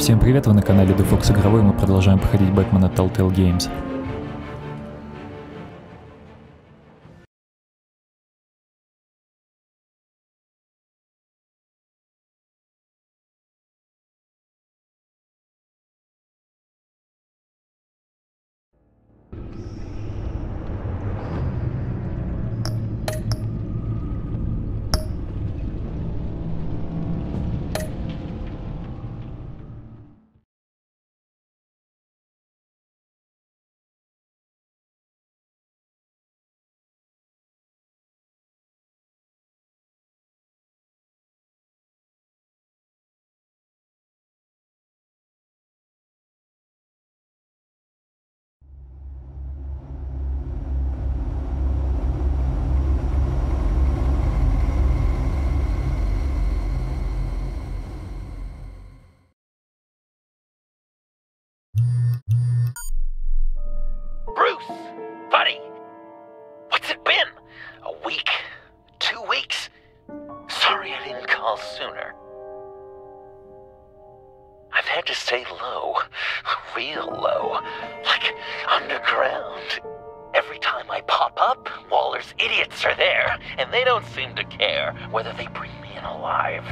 Всем привет, вы на канале Defox Игровой, мы продолжаем проходить Batman от Telltale Games. Bruce, buddy, what's it been? A week? 2 weeks? Sorry I didn't call sooner. I've had to stay low, real low, like underground. Every time I pop up, Waller's idiots are there, and they don't seem to care whether they bring me in alive.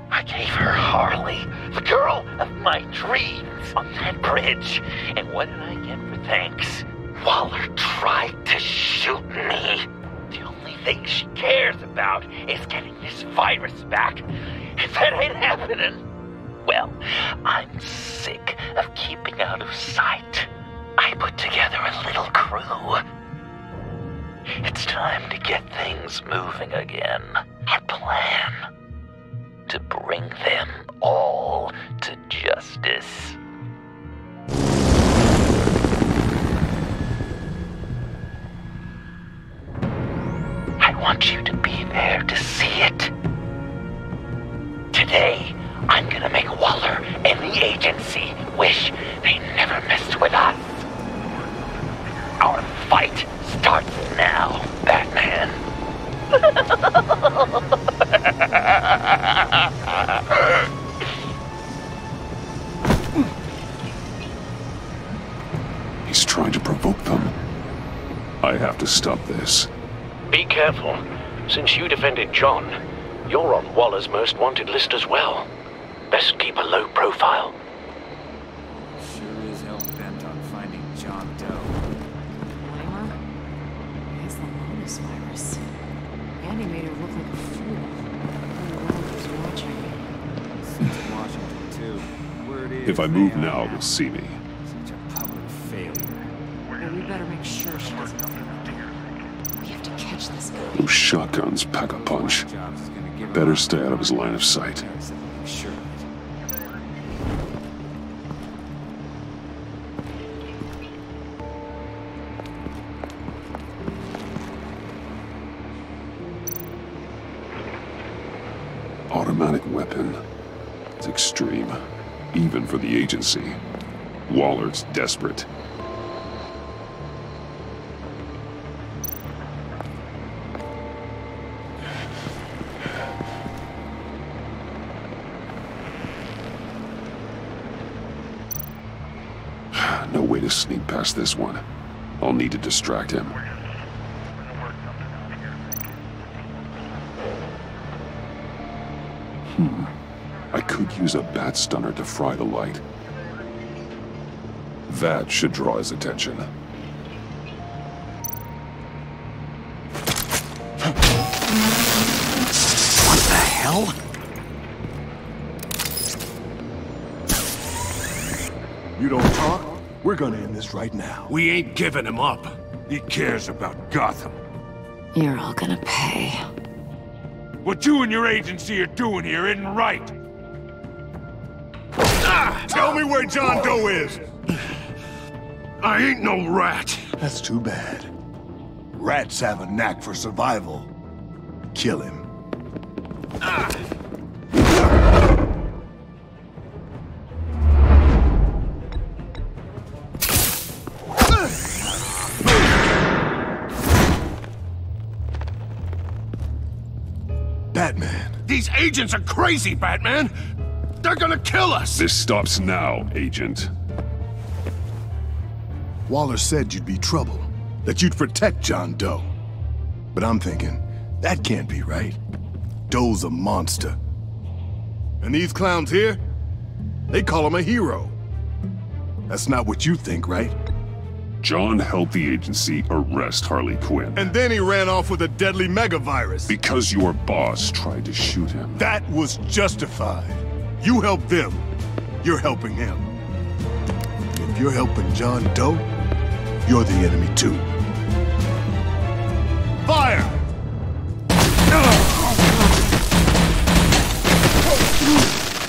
I gave her Harley, the girl of my dreams, on that bridge. And what did I get for thanks? Waller tried to shoot me. The only thing she cares about is getting this virus back. If that ain't happening, well, I'm sick of keeping out of sight. I put together a little crew. It's time to get things moving again. Our plan: to bring them all to justice. I want you to be there to see it. Today, I'm gonna make Waller and the agency wish they never messed with us. Our fight starts now, Batman. He's trying to provoke them. I have to stop this. Be careful. Since you defended John, you're on Waller's most wanted list as well. Best keep a low profile. Sure is hell bent on finding John Doe. Lima? It's the Lotus virus. Andy made her look like a fool. The world was watching. Since Washington, too. Word is If I move now, they'll see me. Such a public failure. Well, we better make sure she doesn't feel it. We have to catch this guy. Those shotguns pack a punch. Jobs is gonna give Better stay out of his line of sight. Sure. Automatic weapon. It's extreme. Even for the agency. Waller's desperate. No way to sneak past this one. I'll need to distract him. I could use a bat stunner to fry the light. That should draw his attention. What the hell? You don't talk? We're gonna end this right now. We ain't giving him up. He cares about Gotham. You're all gonna pay. What you and your agency are doing here isn't right. Tell me where John Doe is! I ain't no rat. That's too bad. Rats have a knack for survival. Kill him. Batman. These agents are crazy, Batman. they're gonna kill us! This stops now, Agent. Waller said you'd be trouble, that you'd protect John Doe. But I'm thinking, that can't be right. Doe's a monster. And these clowns here, they call him a hero. That's not what you think, right? John helped the agency arrest Harley Quinn. And then he ran off with a deadly megavirus. Because your boss tried to shoot him. That was justified. You helped them, you're helping him. If you're helping John Doe, you're the enemy too. Fire!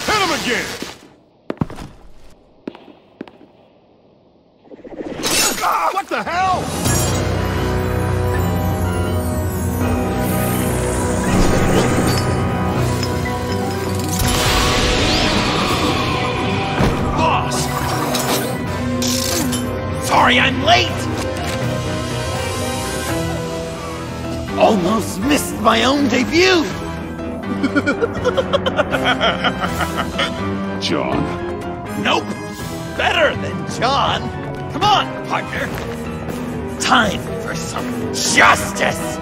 Hit him again! What the hell? Boss! Sorry I'm late! Almost missed my own debut! John. Nope! Better than John! Come on, partner! Time for some justice!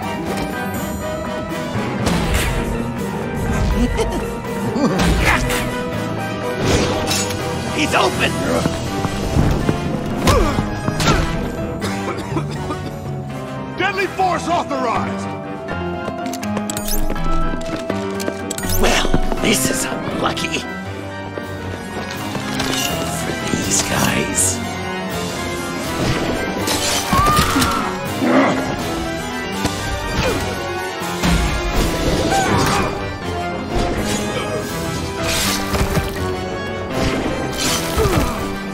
He's open! Deadly force authorized! Well, this is unlucky. For these guys.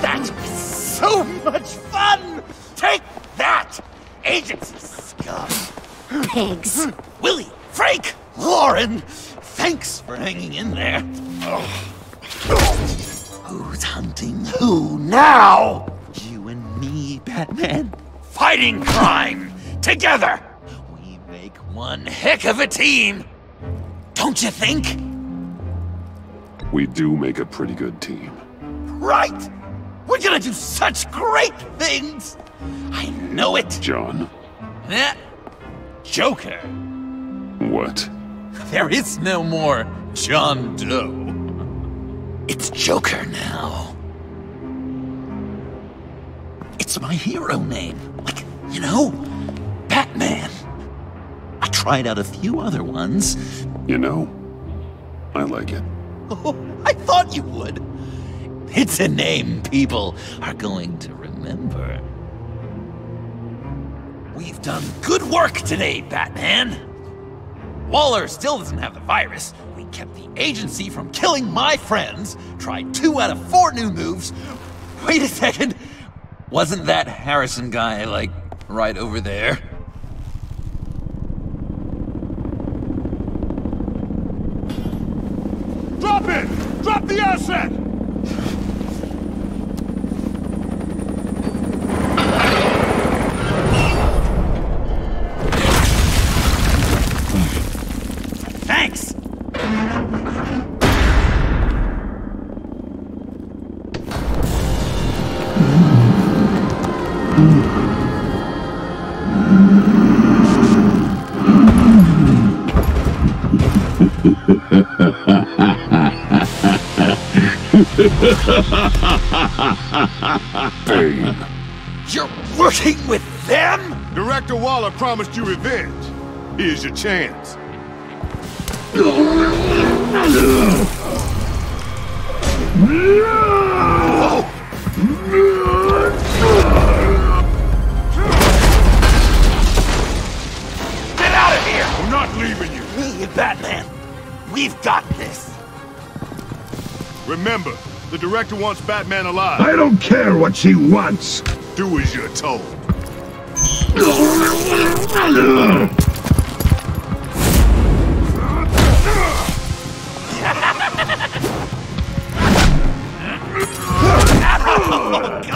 That was so much fun! Take that, agency scum! Pigs. Willie, Frank, Lauren, thanks for hanging in there. Who's hunting who now? You and me, Batman. Fighting crime together. We make one heck of a team. Don't you think? We do make a pretty good team. Right? We're gonna do such great things. I know it. John. Eh? Joker. What? There is no more John Doe. It's Joker now. It's my hero name. Like, you know, Batman. I tried out a few other ones. You know, I like it. Oh, I thought you would. It's a name people are going to remember. We've done good work today, Batman. Waller still doesn't have the virus. We kept the agency from killing my friends, tried 2 out of 4 new moves. Wait a second. Wasn't that Harrison guy, like, right over there? Drop it! Drop the asset! Thanks! Bane. You're working with them? Director Waller promised you revenge. Here's your chance. Get out of here! I'm not leaving you. Me and Batman, we've got this. Remember, the director wants Batman alive. I don't care what she wants. Do as you're told.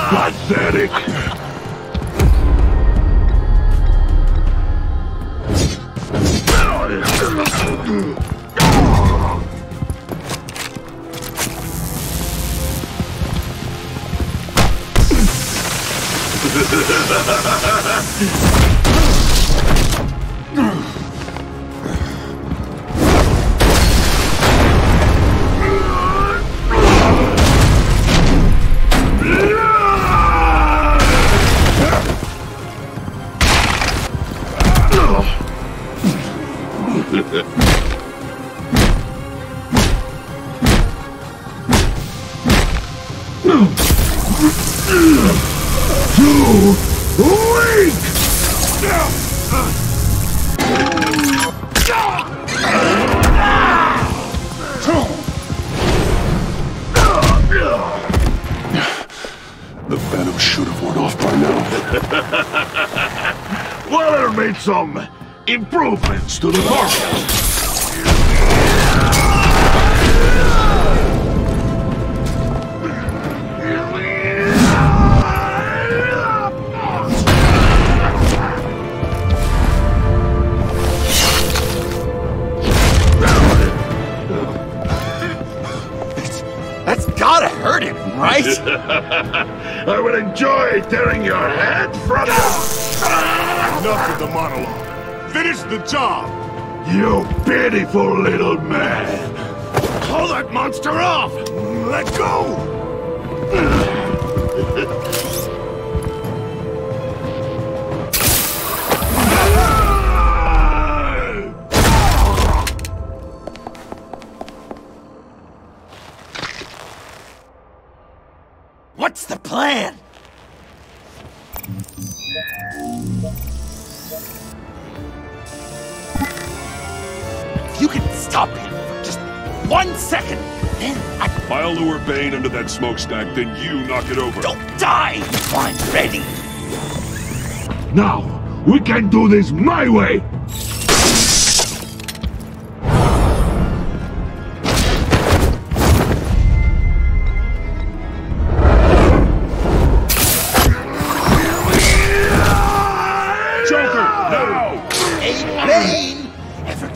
Pathetic. The venom should have worn off by now. Waller made some improvements to the formula. That's gotta hurt him, right? I would enjoy tearing your head from you. Enough with the monologue. Finish the job! You pitiful little man. Pull that monster off! Let go! What's the plan? If you can stop him for just 1 second, then I'll lure Bane into that smokestack, then you knock it over. don't die if I'm ready. Now, we can do this my way.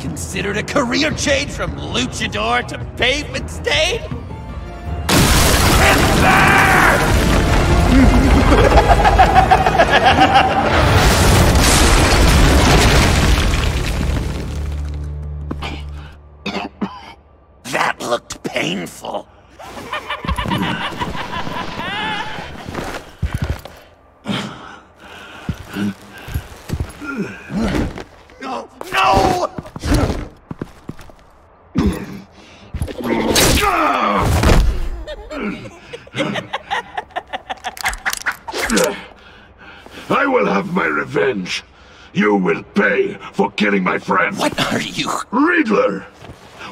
Considered a career change from luchador to pavement stain? That looked painful. No! No! I will have my revenge. You will pay for killing my friend. What are you? Riddler!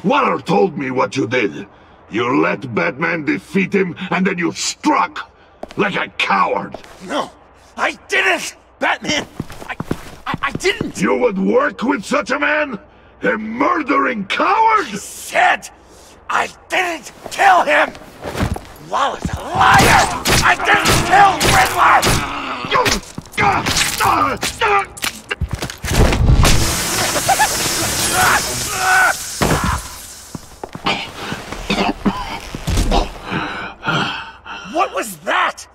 Waller told me what you did. You let Batman defeat him, and then you struck like a coward. No, I didn't! Batman! I didn't! You would work with such a man? A murdering coward? I said I didn't kill him! Waller's a liar! I didn't kill Riddler! What was that?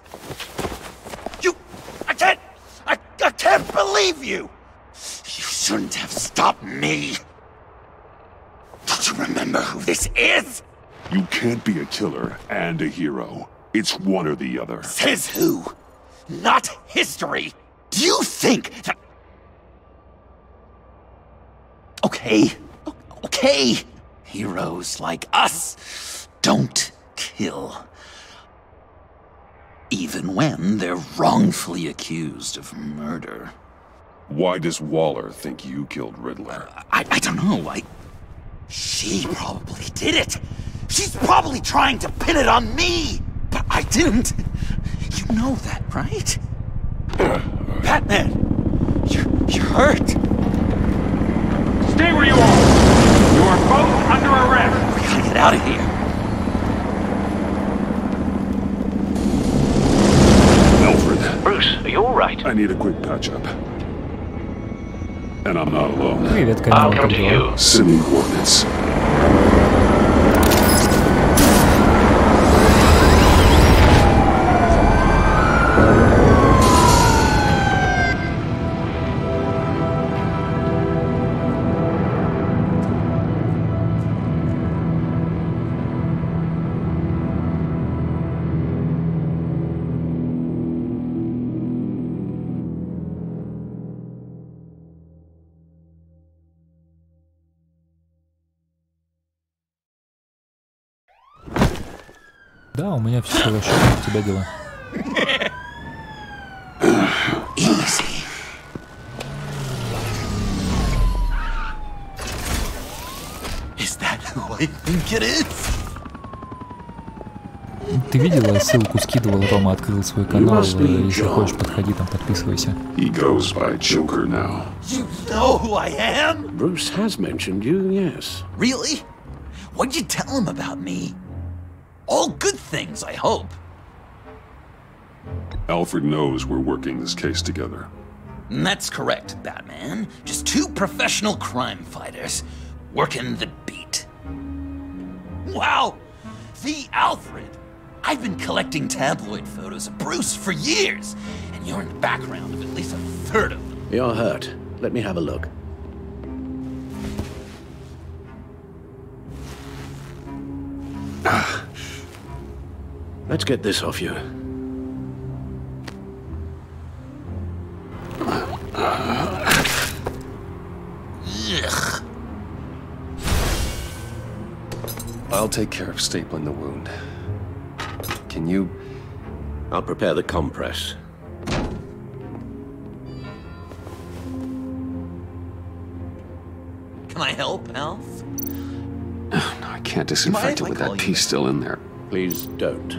I can't believe you! You shouldn't have stopped me! Don't you remember who this is? You can't be a killer and a hero. It's one or the other. Says who? Not history! Do you think that... Okay. Heroes like us don't kill. Even when they're wrongfully accused of murder. Why does Waller think you killed Riddler? I don't know, She probably did it! She's probably trying to pin it on me! But I didn't! You know that, right? Batman! You're hurt! Stay where you are! You are both under arrest! We gotta get out of here! Alfred. Bruce, are you alright? I need a quick patch-up. And I'm not alone. Привет, I'll канал. come to you. Sending coordinates. Да, у меня все хорошо, у тебя дела. Easy. Is that who I think it is? Ты видела, ссылку скидывал, Рома открыл свой канал, если хочешь, подходи там, подписывайся. He goes by Joker now. You know who I am? Bruce has mentioned you, yes. Really? What'd you tell him about me? All good things, I hope. Alfred knows we're working this case together. That's correct, Batman. Just two professional crime fighters working the beat. Wow! The Alfred! I've been collecting tabloid photos of Bruce for years, and you're in the background of at least a third of them. You're hurt. Let me have a look. Let's get this off you. Ugh. I'll take care of stapling the wound. Can you... I'll prepare the compress. Can I help, Alf? Oh, no, I can't disinfect it with that piece still in there. Please don't.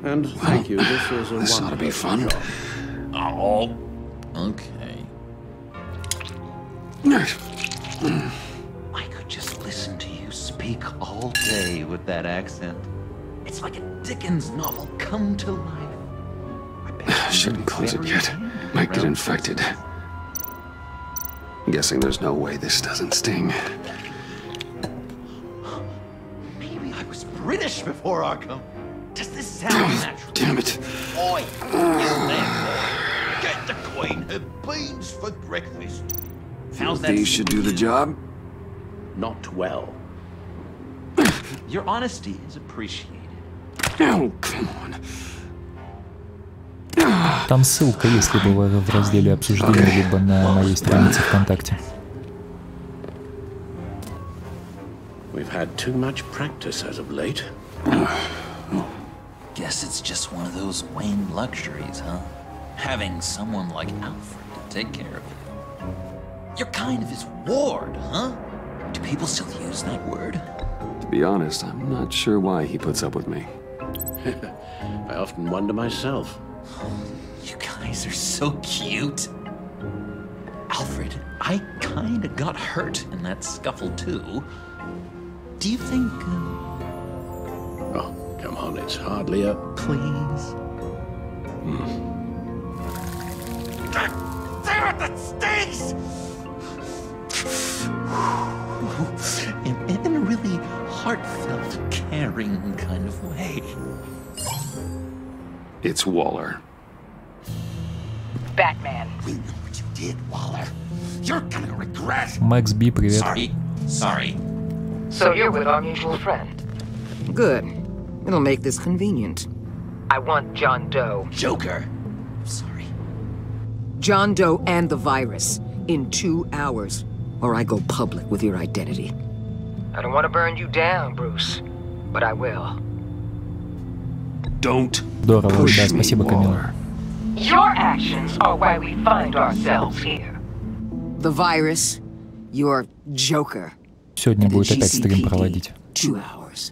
And thank you. This is a This ought to be fun. job. Oh, okay. I could just listen to you speak all day with that accent. It's like a Dickens novel come to life. I bet you Shouldn't close it yet. Might get infected. I'm guessing there's no way this doesn't sting. Maybe I was British before Arkham. Does this sound natural? Damn it. Oi! You landlord! Get the Queen her beans for breakfast. How's that? These should do the job. Not well. Your honesty is appreciated. Oh, come on. Там ссылка есть либо в разделе обсуждения, либо на моей странице ВКонтакте. We've had too much practice as of late. Guess it's just one of those Wayne luxuries, huh? Having someone like Alfred to take care of you. You're kind of his ward, huh? Do people still use that word? To be honest, I'm not sure why he puts up with me. I often wonder myself. You guys are so cute. Alfred, I kinda got hurt in that scuffle too. Do you think... Oh, come on, it's hardly a... Please? Damn it, that stings! In a really heartfelt, caring kind of way. It's Waller. Batman. We know what you did, Waller. You're gonna regret. Макс Би, привет. Sorry. So you're with our mutual friend. Good. It'll make this convenient. I want John Doe. Joker. Sorry. John Doe and the virus in 2 hours, or I go public with your identity. I don't want to burn you down, Bruce, but I will. Don't Здорово, push да, me, спасибо, Камила. Waller. Your actions are why we find ourselves here. The virus, your Joker. Сегодня будет опять стрим проводить. 2 hours.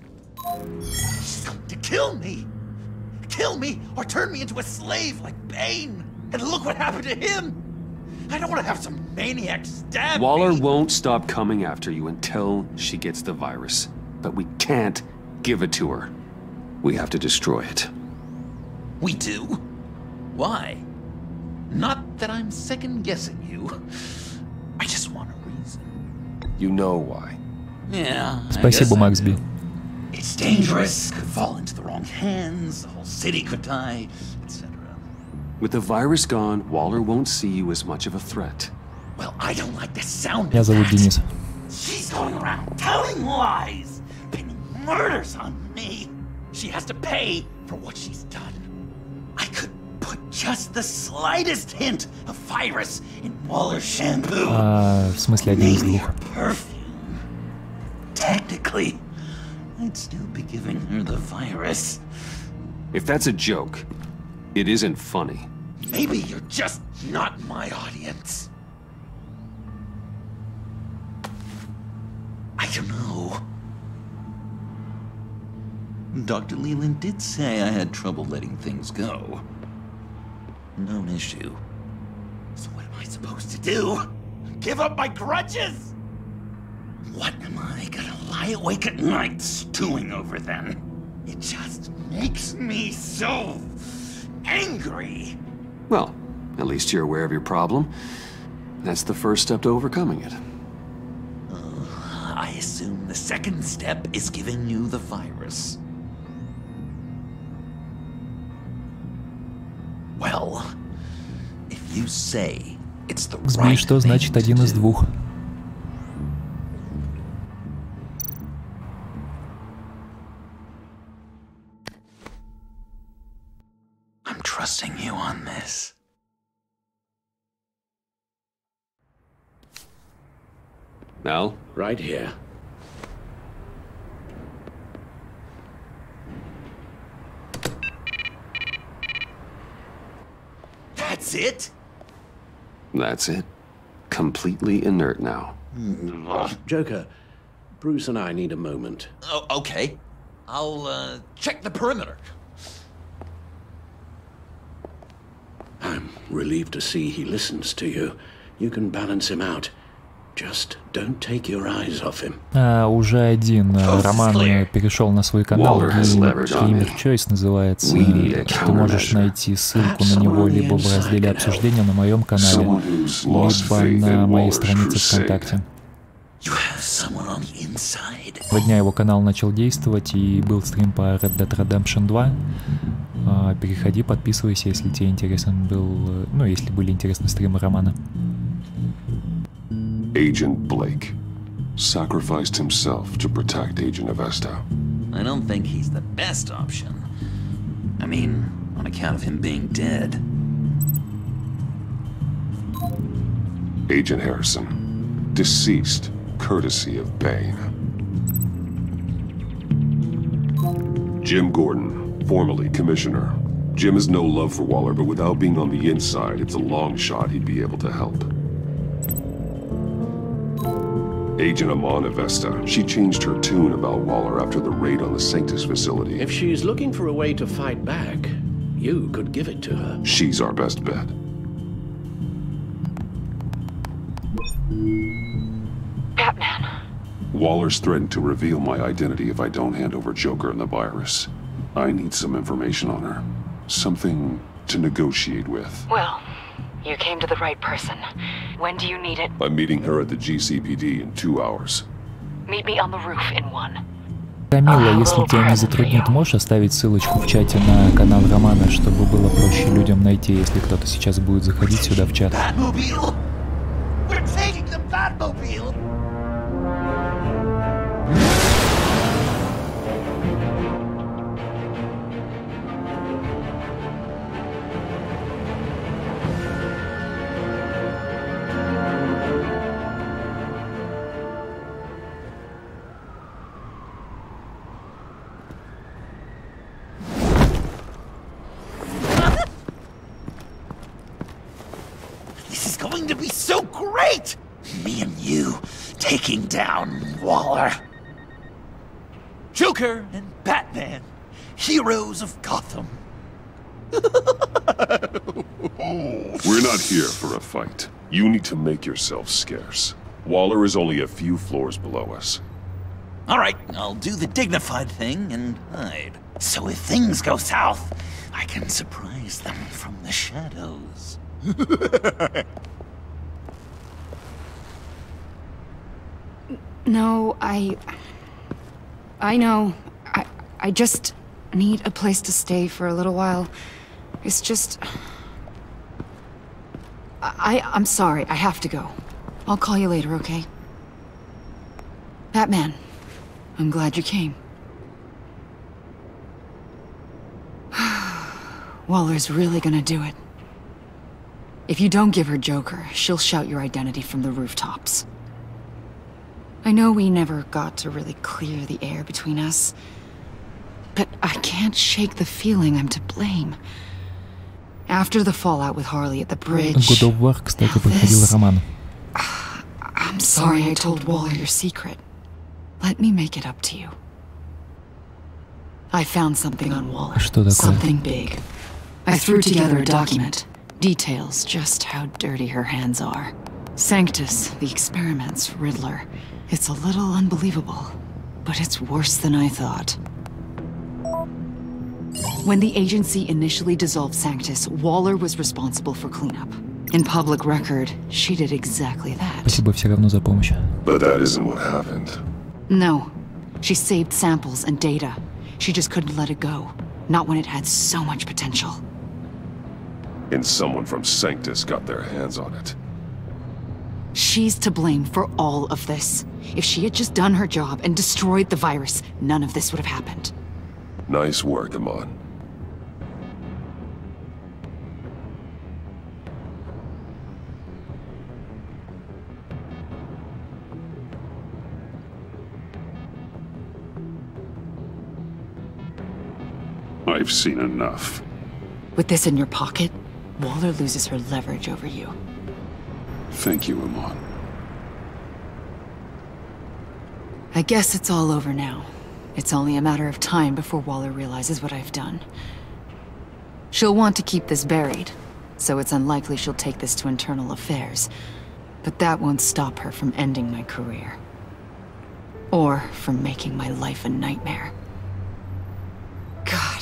He's going to kill me. Kill me or turn me into a slave like Bane. And look what happened to him. I don't want to have some maniac stab Waller me. won't stop coming after you until she gets the virus. But we can't give it to her. We have to destroy it. We do? Why? Not that I'm second-guessing you. I just want a reason. You know why. Yeah, Спасибо, Макс Би. It's dangerous, could fall into the wrong hands, the whole city could die, etc. With the virus gone, Waller won't see you as much of a threat. Well, I don't like the sound Меня of зовут that. Денис. She's going around telling lies, pinning murders on me. She has to pay for what she's done. I could put just the slightest hint of virus in Waller's shampoo. В смысле один из Maybe двух. her perfume. Technically, I'd still be giving her the virus. If that's a joke, it isn't funny. Maybe you're just not my audience. I don't know. Dr. Leland did say I had trouble letting things go. No issue. So what am I supposed to do? Give up my grudges? What am I gonna lie awake at night stewing over then? It just makes me so angry. Well, at least you're aware of your problem. That's the first step to overcoming it. I assume the second step is giving you the virus. Well, if you say it's the Змей, right что значит thing один to из do. двух? I'm trusting you on this. Al? Right here. That's it? That's it. Completely inert now. Joker, Bruce and I need a moment. Oh, okay. I'll check the perimeter. I'm relieved to see he listens to you. You can balance him out. Just don't take your eyes off him. Уже один Роман перешел на свой канал, Gamer Choice называется. Ты можешь найти ссылку на него либо в разделе обсуждения на моем канале, либо на моей странице ВКонтакте. 2 дня его канал начал действовать, и был стрим по Red Dead Redemption 2. Переходи, подписывайся, если тебе интересен был, ну, если были интересны стримы Романа. Agent Blake sacrificed himself to protect Agent Avesta. I don't think he's the best option. I mean, on account of him being dead. Agent Harrison, deceased, courtesy of Bane. Jim Gordon, formerly Commissioner. Jim has no love for Waller, but without being on the inside, it's a long shot he'd be able to help. Agent Amon Avesta. She changed her tune about Waller after the raid on the Sanctus facility. If she's looking for a way to fight back, you could give it to her. She's our best bet. Batman. Waller's threatened to reveal my identity if I don't hand over Joker and the virus. I need some information on her. Something to negotiate with. Well, you came to the right person. When do you need it? I'm meeting her at the GCPD in 2 hours. Meet me on the roof in 1. Камила, если тебя не затруднит, можешь оставить ссылочку в чате на канал Романа, чтобы было проще людям найти, если кто-то сейчас будет заходить сюда в чат. Me and you taking down Waller. Joker and Batman, heroes of Gotham. We're not here for a fight. You need to make yourself scarce. Waller is only a few floors below us. All right, I'll do the dignified thing and hide. So if things go south, I can surprise them from the shadows. No, I know. I just need a place to stay for a little while. It's just... I'm sorry, I have to go. I'll call you later, okay? Batman, I'm glad you came. Waller's really gonna do it. If you don't give her Joker, she'll shout your identity from the rooftops. I know we never got to really clear the air between us, But I can't shake the feeling I'm to blame. After the fallout with Harley at the bridge. God of War, кстати, проходил роман. I'm sorry I told Waller your secret. Let me make it up to you. I found something on Waller. Что такое? Something big. I threw together a document. Details just how dirty her hands are. Sanctus, the experiments, Riddler. It's a little unbelievable, but it's worse than I thought. When the agency initially dissolved Sanctus, Waller was responsible for cleanup. In public record, she did exactly that. Спасибо все равно за помощь. But that isn't what happened. No. She saved samples and data. She just couldn't let it go. Not when it had so much potential. And someone from Sanctus got their hands on it. She's to blame for all of this. If she had just done her job and destroyed the virus, none of this would have happened. Nice work, Amon. I've seen enough. With this in your pocket, Waller loses her leverage over you. Thank you, Amon. I guess it's all over now. It's only a matter of time before Waller realizes what I've done. She'll want to keep this buried, so it's unlikely she'll take this to internal affairs. But that won't stop her from ending my career. Or from making my life a nightmare. God.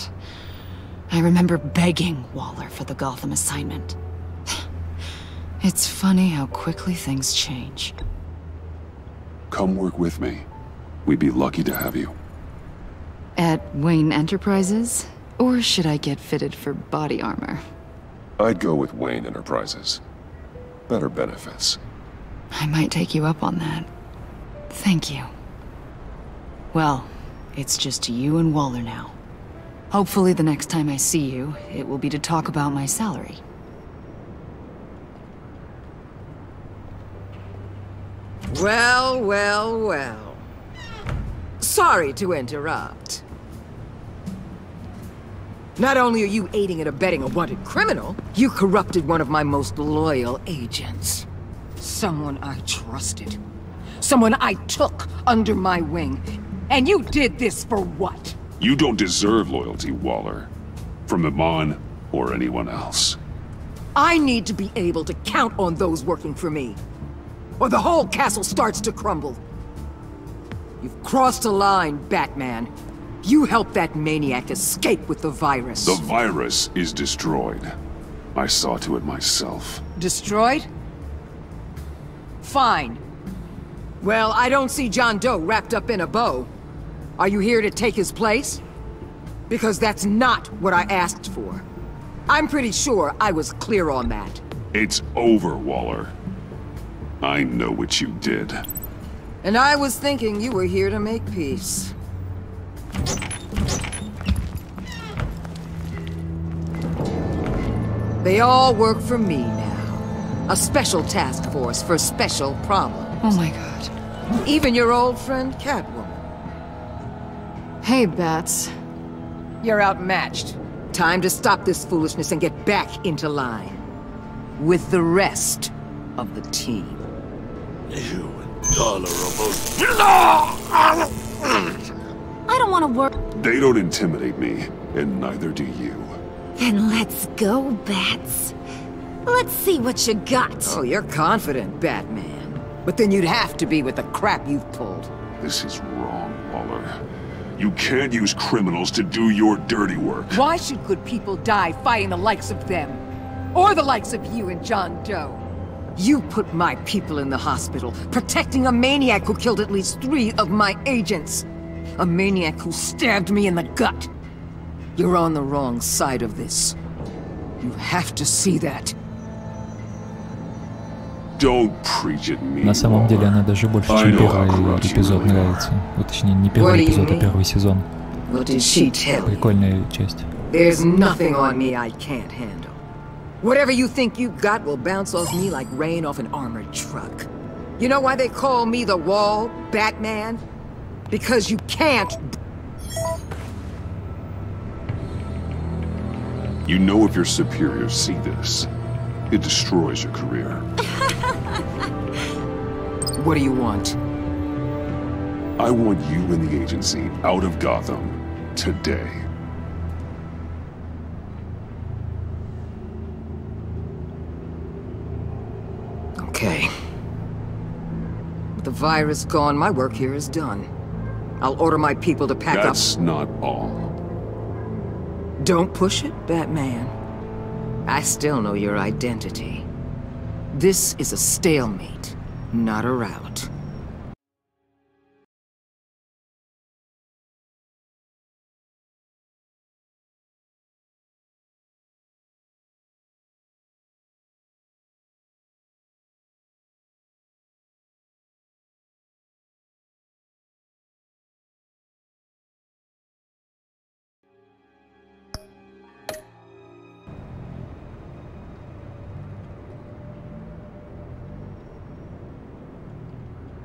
I remember begging Waller for the Gotham assignment. It's funny how quickly things change. Come work with me. We'd be lucky to have you. At Wayne Enterprises? Or should I get fitted for body armor? I'd go with Wayne Enterprises. Better benefits. I might take you up on that. Thank you. Well, it's just you and Waller now. Hopefully the next time I see you, it will be to talk about my salary. Well, well, well. Sorry to interrupt. Not only are you aiding and abetting a wanted criminal, you corrupted one of my most loyal agents. Someone I trusted. Someone I took under my wing. And you did this for what? You don't deserve loyalty, Waller. From Amon or anyone else. I need to be able to count on those working for me. Or the whole castle starts to crumble. You've crossed a line, Batman. You helped that maniac escape with the virus. The virus is destroyed. I saw to it myself. Destroyed? Fine. Well, I don't see John Doe wrapped up in a bow. Are you here to take his place? Because that's not what I asked for. I'm pretty sure I was clear on that. It's over, Waller. I know what you did. And I was thinking you were here to make peace. They all work for me now. A special task force for special problems. Oh my god. Even your old friend Catwoman. Hey, Bats. You're outmatched. Time to stop this foolishness and get back into line. With the rest of the team. You intolerable... I don't want to work. They don't intimidate me, and neither do you. Then let's go, Bats. Let's see what you got. Oh, you're confident, Batman. But then you'd have to be with the crap you've pulled. This is wrong, Waller. You can't use criminals to do your dirty work. Why should good people die fighting the likes of them? Or the likes of you and John Doe? You put my people in the hospital, protecting a maniac who killed at least 3 of my agents. A maniac who stabbed me in the gut. You're on the wrong side of this. You have to see that. Don't preach at me, На самом деле она даже больше, чем первый эпизод нравится. Вот, точнее, не первый эпизод, а первый сезон. Прикольная часть. There's nothing on me I can't handle. Whatever you think you got will bounce off me like rain off an armored truck. You know why they call me the Wall, Batman? Because you can't... You know if your superiors see this, it destroys your career. What do you want? I want you and the agency out of Gotham today. Okay. With the virus gone, my work here is done. I'll order my people to pack up. That's not all. Don't push it, Batman. I still know your identity. This is a stalemate, not a rout.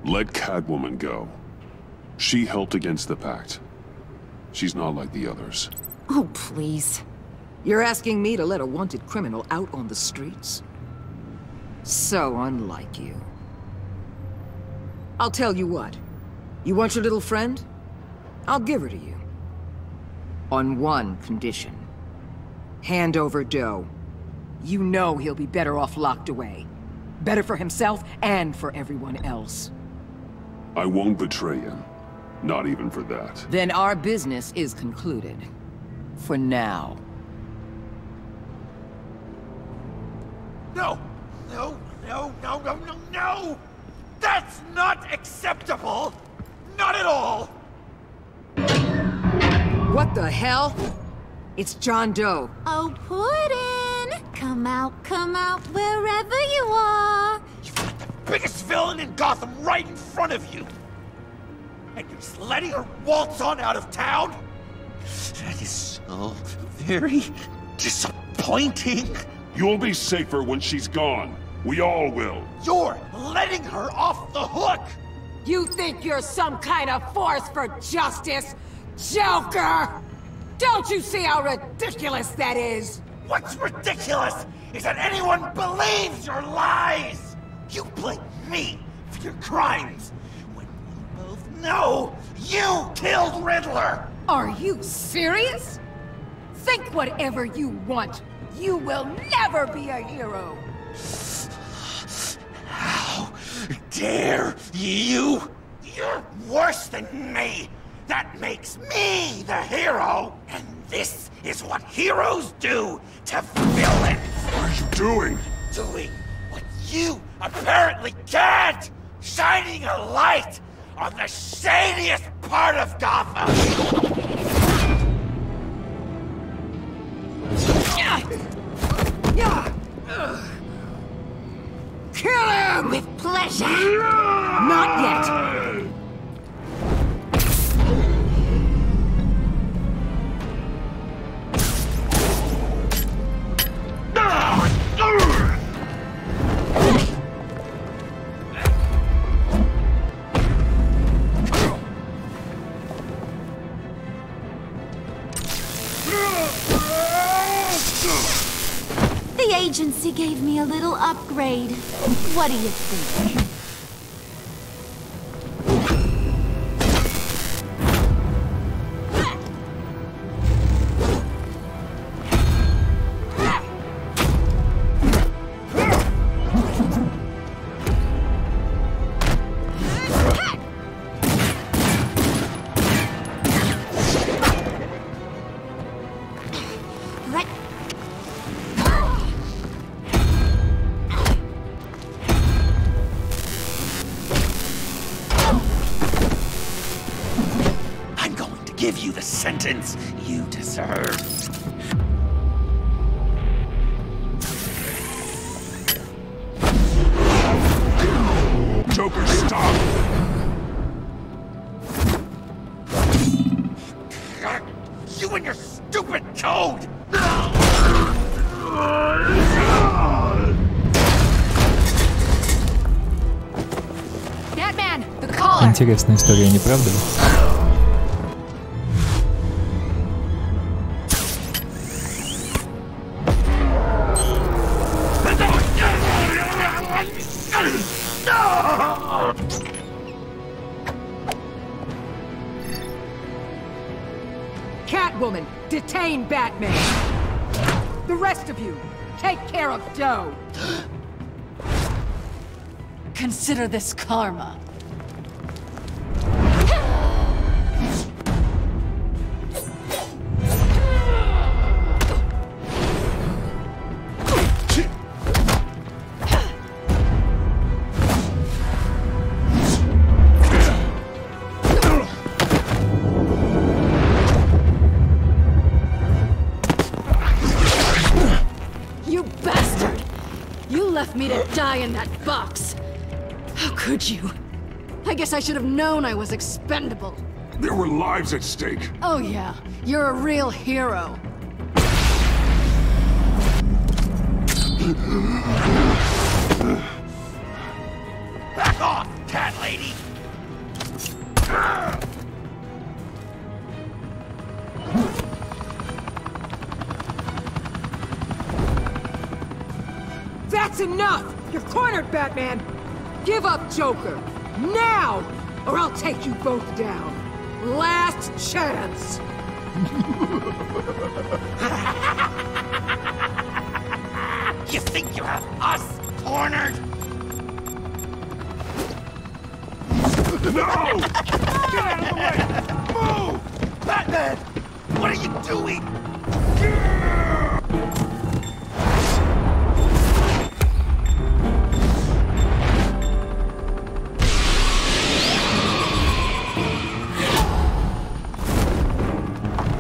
Let Catwoman go. She helped against the Pact. She's not like the others. Oh, please. You're asking me to let a wanted criminal out on the streets? So unlike you. I'll tell you what. You want your little friend? I'll give her to you. On one condition. Hand over dough. You know he'll be better off locked away. Better for himself and for everyone else. I won't betray him. Not even for that. Then our business is concluded. For now. No! No, no, no, no, no, no! That's not acceptable! Not at all! What the hell? It's John Doe. Oh, Puddin'! Come out, wherever you are. You've got the biggest villain in Gotham right in front of you! And you're just letting her waltz on out of town? That is so very disappointing. You'll be safer when she's gone. We all will. You're letting her off the hook! You think you're some kind of force for justice, Joker? Don't you see how ridiculous that is? What's ridiculous is that anyone believes your lies! You blame me for your crimes, when we both know you killed Riddler! Are you serious? Think whatever you want. You will never be a hero! How dare you? You're worse than me! That makes me the hero! And this is what heroes do to villains! What are you doing? Doing what you apparently can't! Shining a light on the shadiest part of Gotham! Kill him! With pleasure. Not yet! The agency gave me a little upgrade. What do you think? Give you the sentence you deserve. Joker, stop! You and your stupid toad! Batman, the collar! Интересная история, не правда ли? Catwoman, detain Batman! The rest of you, take care of Doe! Consider this karma. Me to die in that box. How could you? I guess I should have known I was expendable. There were lives at stake. Oh yeah, you're a real hero. Back off, cat lady! That's enough! You're cornered, Batman! Give up, Joker! Now! Or I'll take you both down. Last chance! You think you have us cornered? No! Get out of the way! Move! Batman! What are you doing?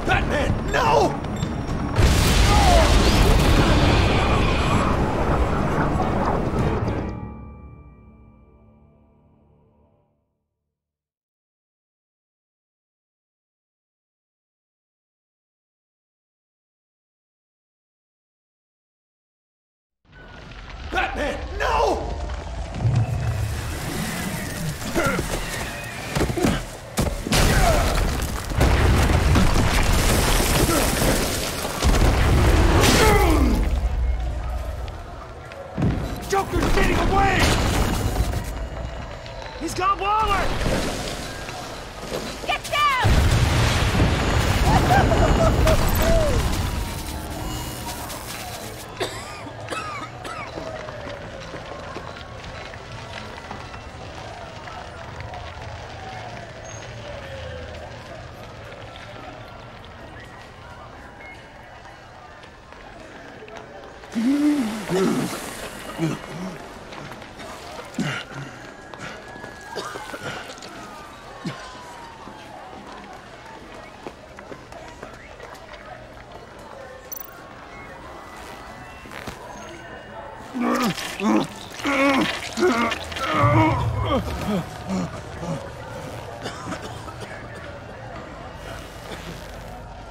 Batman, no! Batman, no! Joker's getting away! He's got Waller! Get down!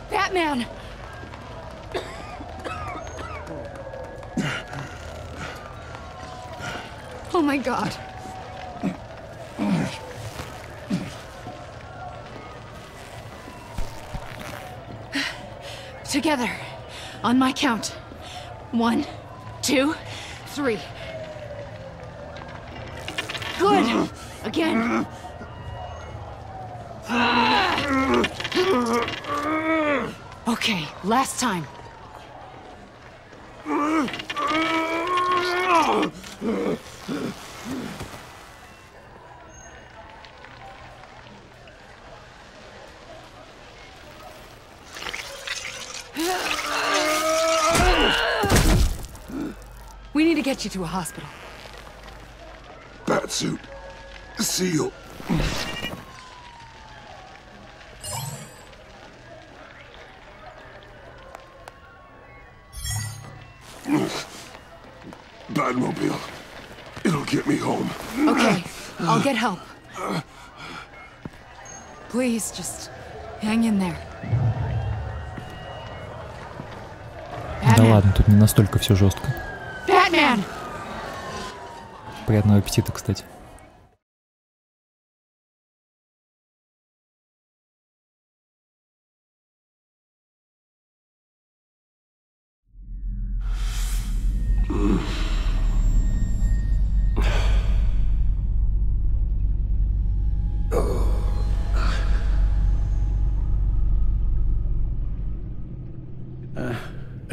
Batman! Oh my God. Together, on my count. 1, 2, 3. Good! Again. Okay, last time. We need to get you to a hospital. Batsuit. Seal. Batmobile. It'll get me home. Okay, I'll get help. Please, just hang in there. Да ладно, тут не настолько все жестко. Batman! Приятного аппетита, кстати.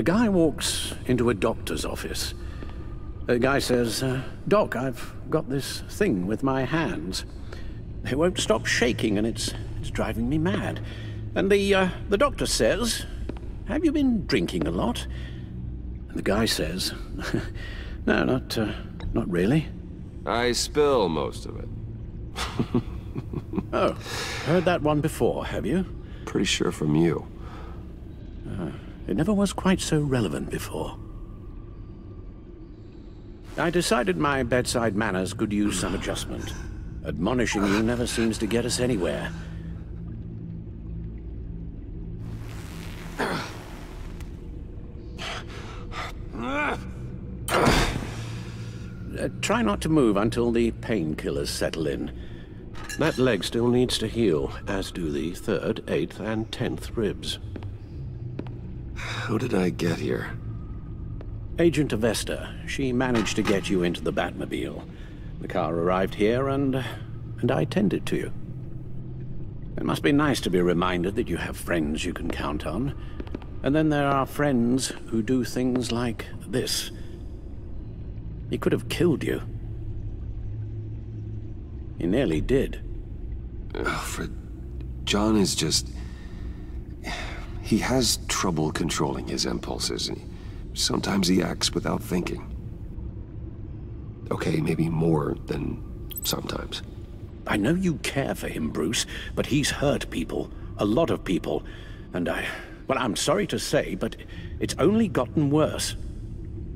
A guy walks into a doctor's office. The guy says, Doc, I've got this thing with my hands. They won't stop shaking and it's driving me mad. And the doctor says, have you been drinking a lot? And the guy says, no, not really. I spill most of it. Oh, heard that one before, have you? Pretty sure from you. It never was quite so relevant before. I decided my bedside manners could use some adjustment. Admonishing you never seems to get us anywhere. Try not to move until the painkillers settle in. That leg still needs to heal, as do the 3rd, 8th, and 10th ribs. How did I get here? Agent Avesta. She managed to get you into the Batmobile. The car arrived here, and I tended to you. It must be nice to be reminded that you have friends you can count on. And then there are friends who do things like this. He could have killed you. He nearly did. Alfred, John is just... He has trouble controlling his impulses, and sometimes he acts without thinking. Okay, maybe more than sometimes. I know you care for him, Bruce, but he's hurt people. A lot of people. And well, I'm sorry to say, but it's only gotten worse.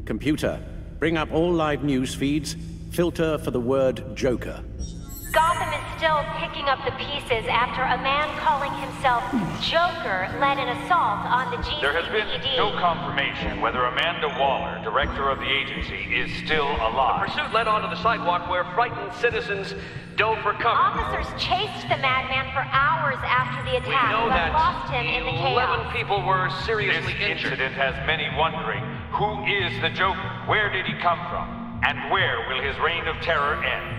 Computer, bring up all live news feeds. Filter for the word Joker. Gotham is still picking up the pieces after a man calling himself Joker led an assault on the GCPD. There has been no confirmation whether Amanda Waller, director of the agency, is still alive. The pursuit led onto the sidewalk where frightened citizens dove for cover. Officers chased the madman for hours after the attack, We know but that lost him in the chaos. 11 people were seriously This injured. incident has many wondering, who is the Joker? Where did he come from? And where will his reign of terror end?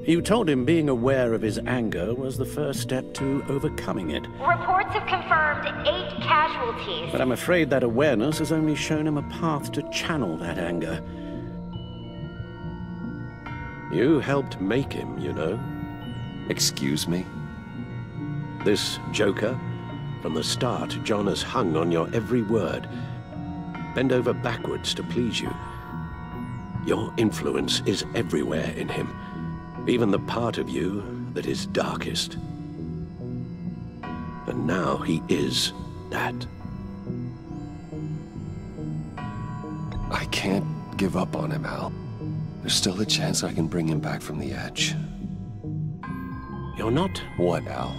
You told him being aware of his anger was the first step to overcoming it. Reports have confirmed 8 casualties. But I'm afraid that awareness has only shown him a path to channel that anger. You helped make him, you know. Excuse me? This Joker, from the start, John has hung on your every word. Bend over backwards to please you. Your influence is everywhere in him. Even the part of you that is darkest. And now he is that. I can't give up on him, Al. There's still a chance I can bring him back from the edge. You're not? What, Al?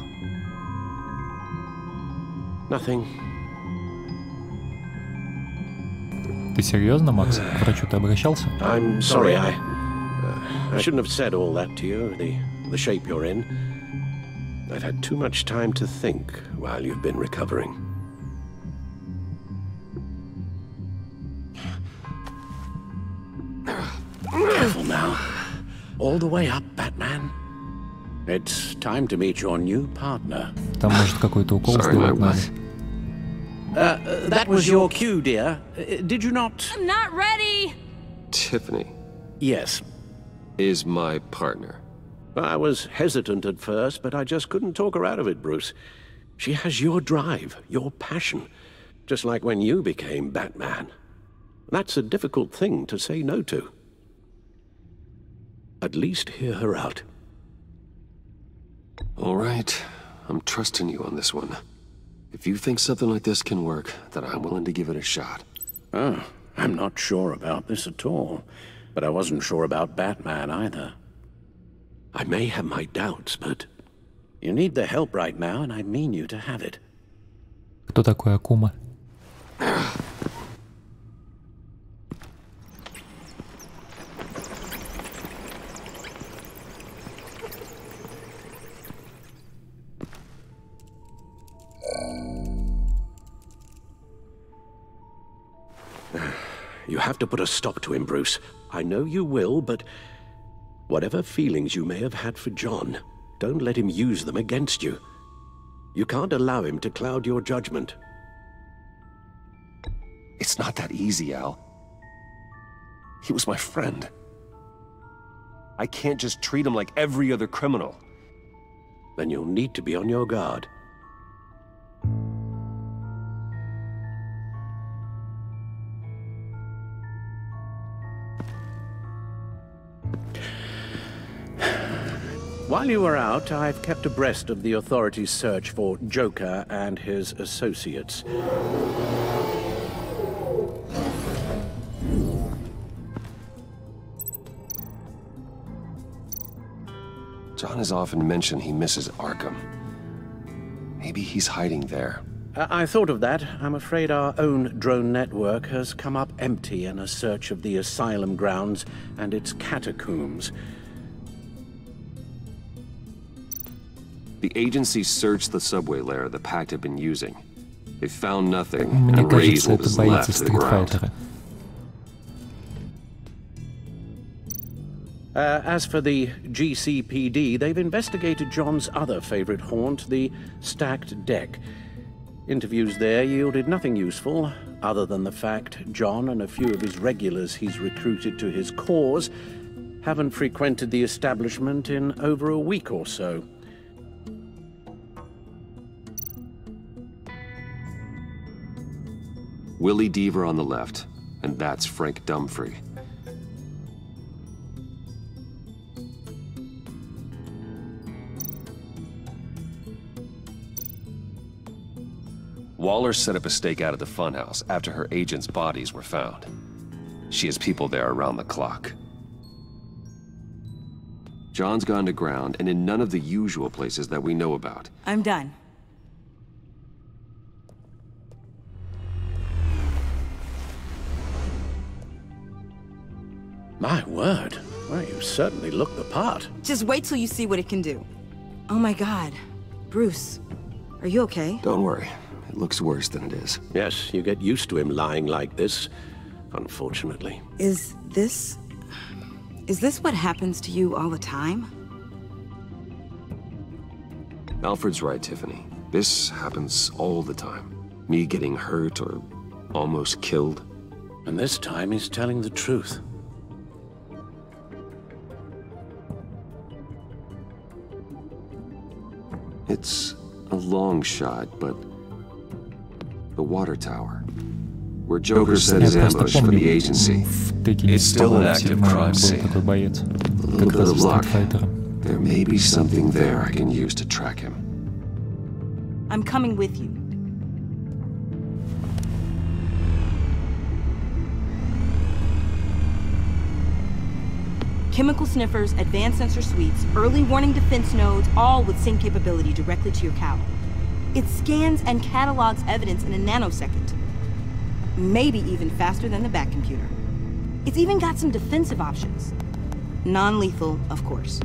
Nothing. Ты серьезно, Макс? К врачу ты обращался? I'm sorry, I shouldn't have said all that to you, the shape you're in. I've had too much time to think while you've been recovering. Careful now. All the way up, Batman. It's time to meet your new partner. Там может какой-то укол сделать надо. That was your cue, dear. Did you not? I'm not ready! Tiffany. Yes. Is my partner. I was hesitant at first, but I just couldn't talk her out of it, Bruce. She has your drive, your passion, just like when you became Batman. That's a difficult thing to say no to. At least hear her out. All right. I'm trusting you on this one. If you think something like this can work, then I'm willing to give it a shot. Oh, I'm not sure about this at all. But I wasn't sure about Batman either. I may have my doubts, but you need the help right now, and I mean you to have it. Кто такой Акума? You have to put a stop to him, Bruce. I know you will, but whatever feelings you may have had for John, don't let him use them against you. You can't allow him to cloud your judgment. It's not that easy, Al. He was my friend. I can't just treat him like every other criminal. Then you'll need to be on your guard. While you were out, I've kept abreast of the authorities' search for Joker and his associates. John has often mentioned he misses Arkham. Maybe he's hiding there. I thought of that. I'm afraid our own drone network has come up empty in a search of the asylum grounds and its catacombs. The agency searched the subway layer the Pact had been using. They found nothing, and razed what was left to the ground. As for the GCPD, they've investigated John's other favorite haunt, the stacked deck. Interviews there yielded nothing useful, other than the fact John and a few of his regulars he's recruited to his cause haven't frequented the establishment in over a week or so. Willie Deaver on the left, and that's Frank Dumfrey. Waller set up a stakeout at the funhouse after her agents' bodies were found. She has people there around the clock. John's gone to ground and in none of the usual places that we know about. I'm done. My word. Well, you certainly look the part. Just wait till you see what it can do. Oh my God. Bruce, are you okay? Don't worry. It looks worse than it is. Yes, you get used to him lying like this, unfortunately. Is this what happens to you all the time? Alfred's right, Tiffany. This happens all the time. Me getting hurt or almost killed. And this time he's telling the truth. It's a long shot, but the water tower, where Joker set his ambush for the agency, it's still an active crime scene. A little bit of luck. There may be something there I can use to track him. I'm coming with you. Chemical sniffers, advanced sensor suites, early warning defense nodes, all with sync capability directly to your cowl. It scans and catalogs evidence in a nanosecond. Maybe even faster than the Bat computer. It's even got some defensive options. Non-lethal, of course.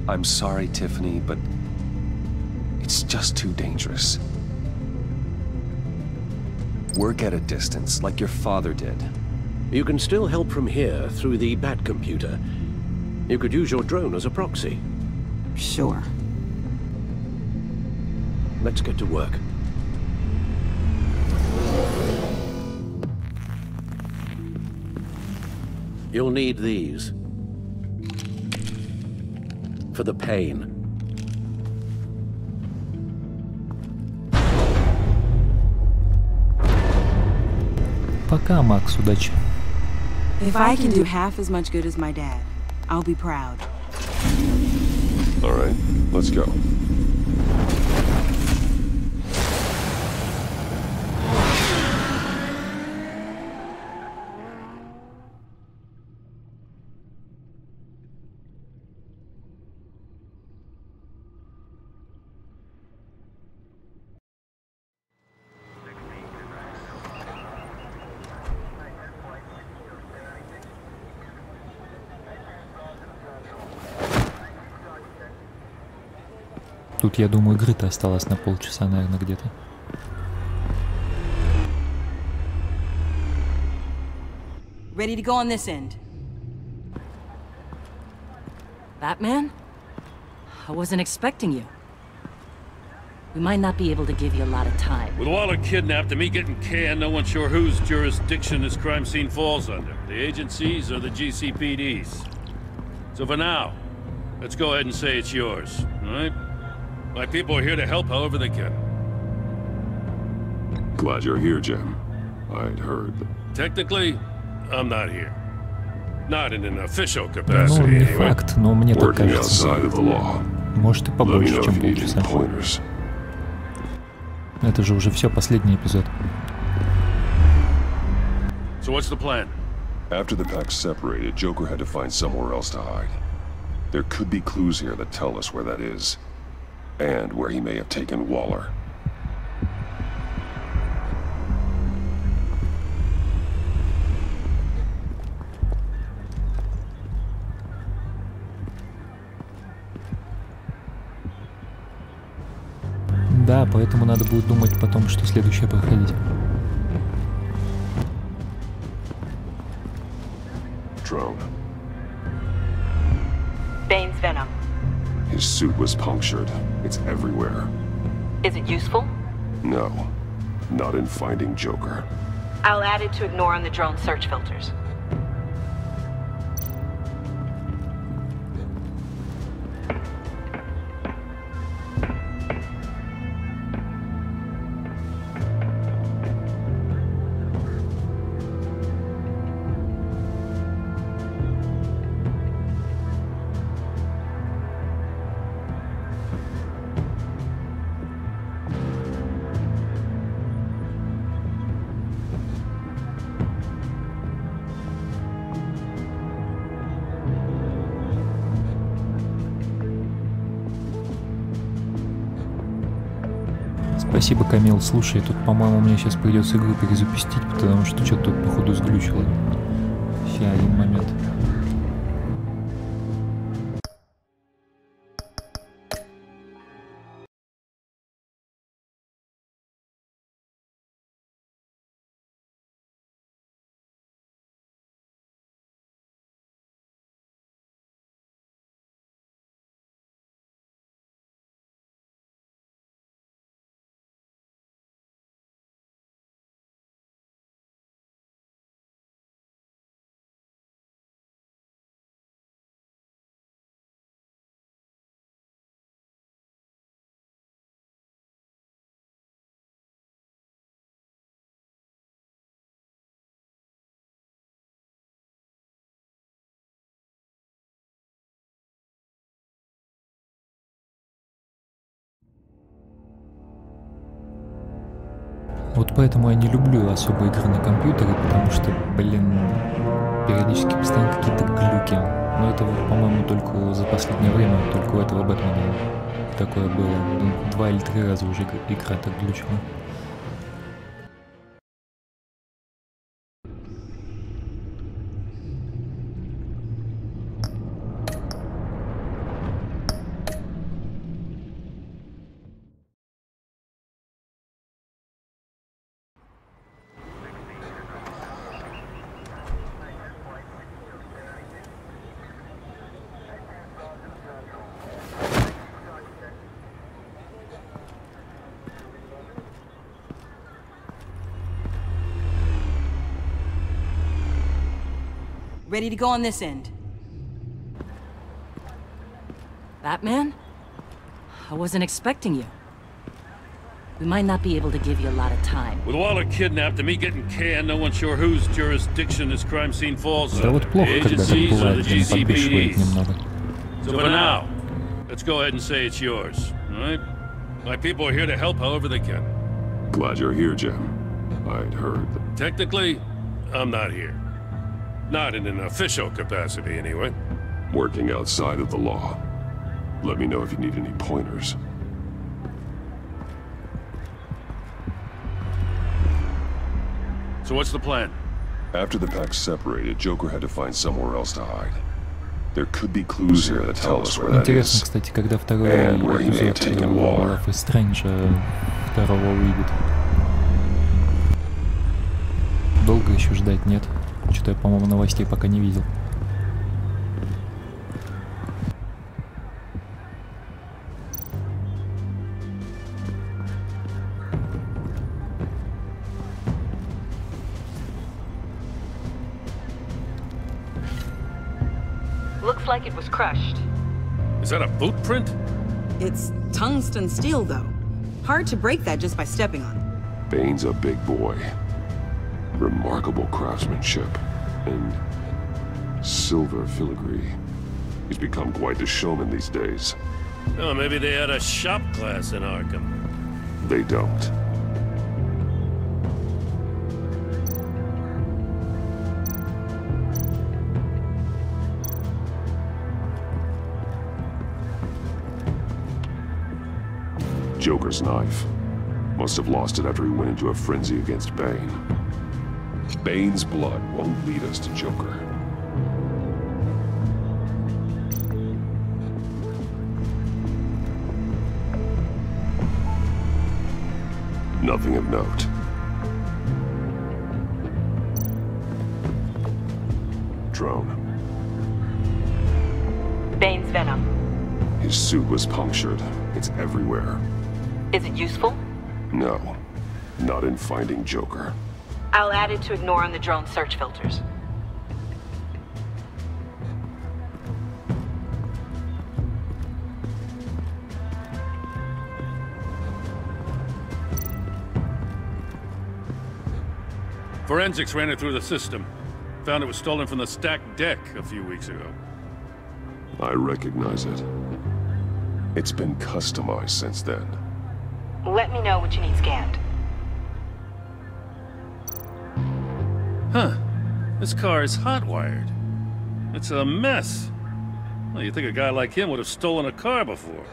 I'm sorry, Tiffany, but it's just too dangerous. Work at a distance, like your father did. You can still help from here through the Bat computer. You could use your drone as a proxy. Sure. Let's get to work. You'll need these. For the pain. Пока, Макс, удачи. If I can do half as much good as my dad, I'll be proud. All right, let's go. Тут, я думаю, игры-то осталось на полчаса, наверное, где-то. Ready to go on this end. Batman? I wasn't expecting you. We might not be able to give you a lot of time. With Waller kidnapped and me getting canned, no one's sure whose jurisdiction this crime scene falls under. The agencies or the GCPD's. So for now, let's go ahead and say it's yours, all right? My people are here to help however they can. Glad you're here, Jim. I'd heard. Technically, I'm not here. Not in an official capacity, не anyway. факт, но мне так Working кажется. outside of the law. Может и побольше, чем полчаса. Это же уже все, последний эпизод. So what's the plan? After the pack separated, Joker had to find somewhere else to hide. There could be clues here that tell us where that is, and where he may have taken Waller. Да, поэтому надо будет думать потом, что следующее проходить. Drone. Bane's venom. His suit was punctured. It's everywhere. Is it useful? No, not in finding Joker. I'll add it to ignore on the drone search filters. Спасибо, Камил. Слушай, тут, по-моему, мне сейчас придется игру перезапустить, потому что что-то тут, походу, сглючило. Сейчас, один момент. Вот поэтому я не люблю особо игры на компьютере, потому что, блин, периодически постоянно какие-то глюки. Но это, по-моему, только за последнее время, только у этого Бэтмена такое было. 2 или 3 раза уже игра так глючила. Ready to go on this end. Batman? I wasn't expecting you. We might not be able to give you a lot of time. With Waller kidnapped and me getting canned, no one's sure whose jurisdiction this crime scene falls under. Да вот плохо, когда так бывает, подбешивает немного. So for now, let's go ahead and say it's yours, all right? My people are here to help however they can. Glad you're here, Jim. I'd heard. Technically, I'm not here. Not in an official capacity, anyway. Working outside of the law. Let me know if you need any pointers. So what's the plan? After the pack separated, Joker had to find somewhere else to hide. There could be clues here that tell us where that Интересно, is. кстати, когда второй эпизод Life is Strange второго выйдет. Долго еще ждать нет. Что-то я, по-моему, новостей пока не видел. Looks like it was crushed. Is that a boot print? It's tungsten steel, though. Hard to break that just by stepping on it. Bane's a big boy. Remarkable craftsmanship. And silver filigree. He's become quite the showman these days. Oh, maybe they had a shop class in Arkham. They don't. Joker's knife. Must have lost it after he went into a frenzy against Bane. Bane's blood won't lead us to Joker. Nothing of note. Drone. Bane's venom. His suit was punctured. It's everywhere. Is it useful? No. Not in finding Joker. I'll add it to ignore on the drone search filters. Forensics ran it through the system. Found it was stolen from the stacked deck a few weeks ago. I recognize it. It's been customized since then. Let me know what you need scanned. Huh. This car is hot-wired. It's a mess. Well, you'd think a guy like him would have stolen a car before.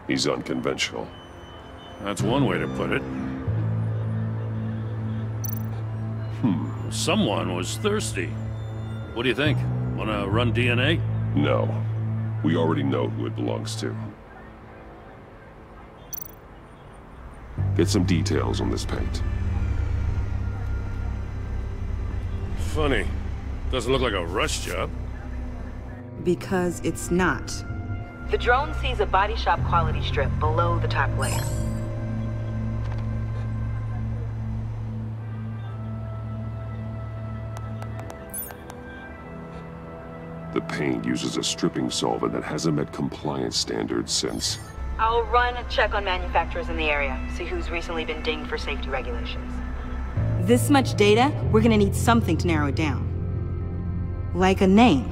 He's unconventional. That's one way to put it. Someone was thirsty. What do you think? Wanna run DNA? No. We already know who it belongs to. Get some details on this paint. Funny. Doesn't look like a rush job. Because it's not. The drone sees a body shop quality strip below the top layer. The paint uses a stripping solvent that hasn't met compliance standards since... I'll run a check on manufacturers in the area, see who's recently been dinged for safety regulations. This much data, we're gonna need something to narrow it down. Like a name.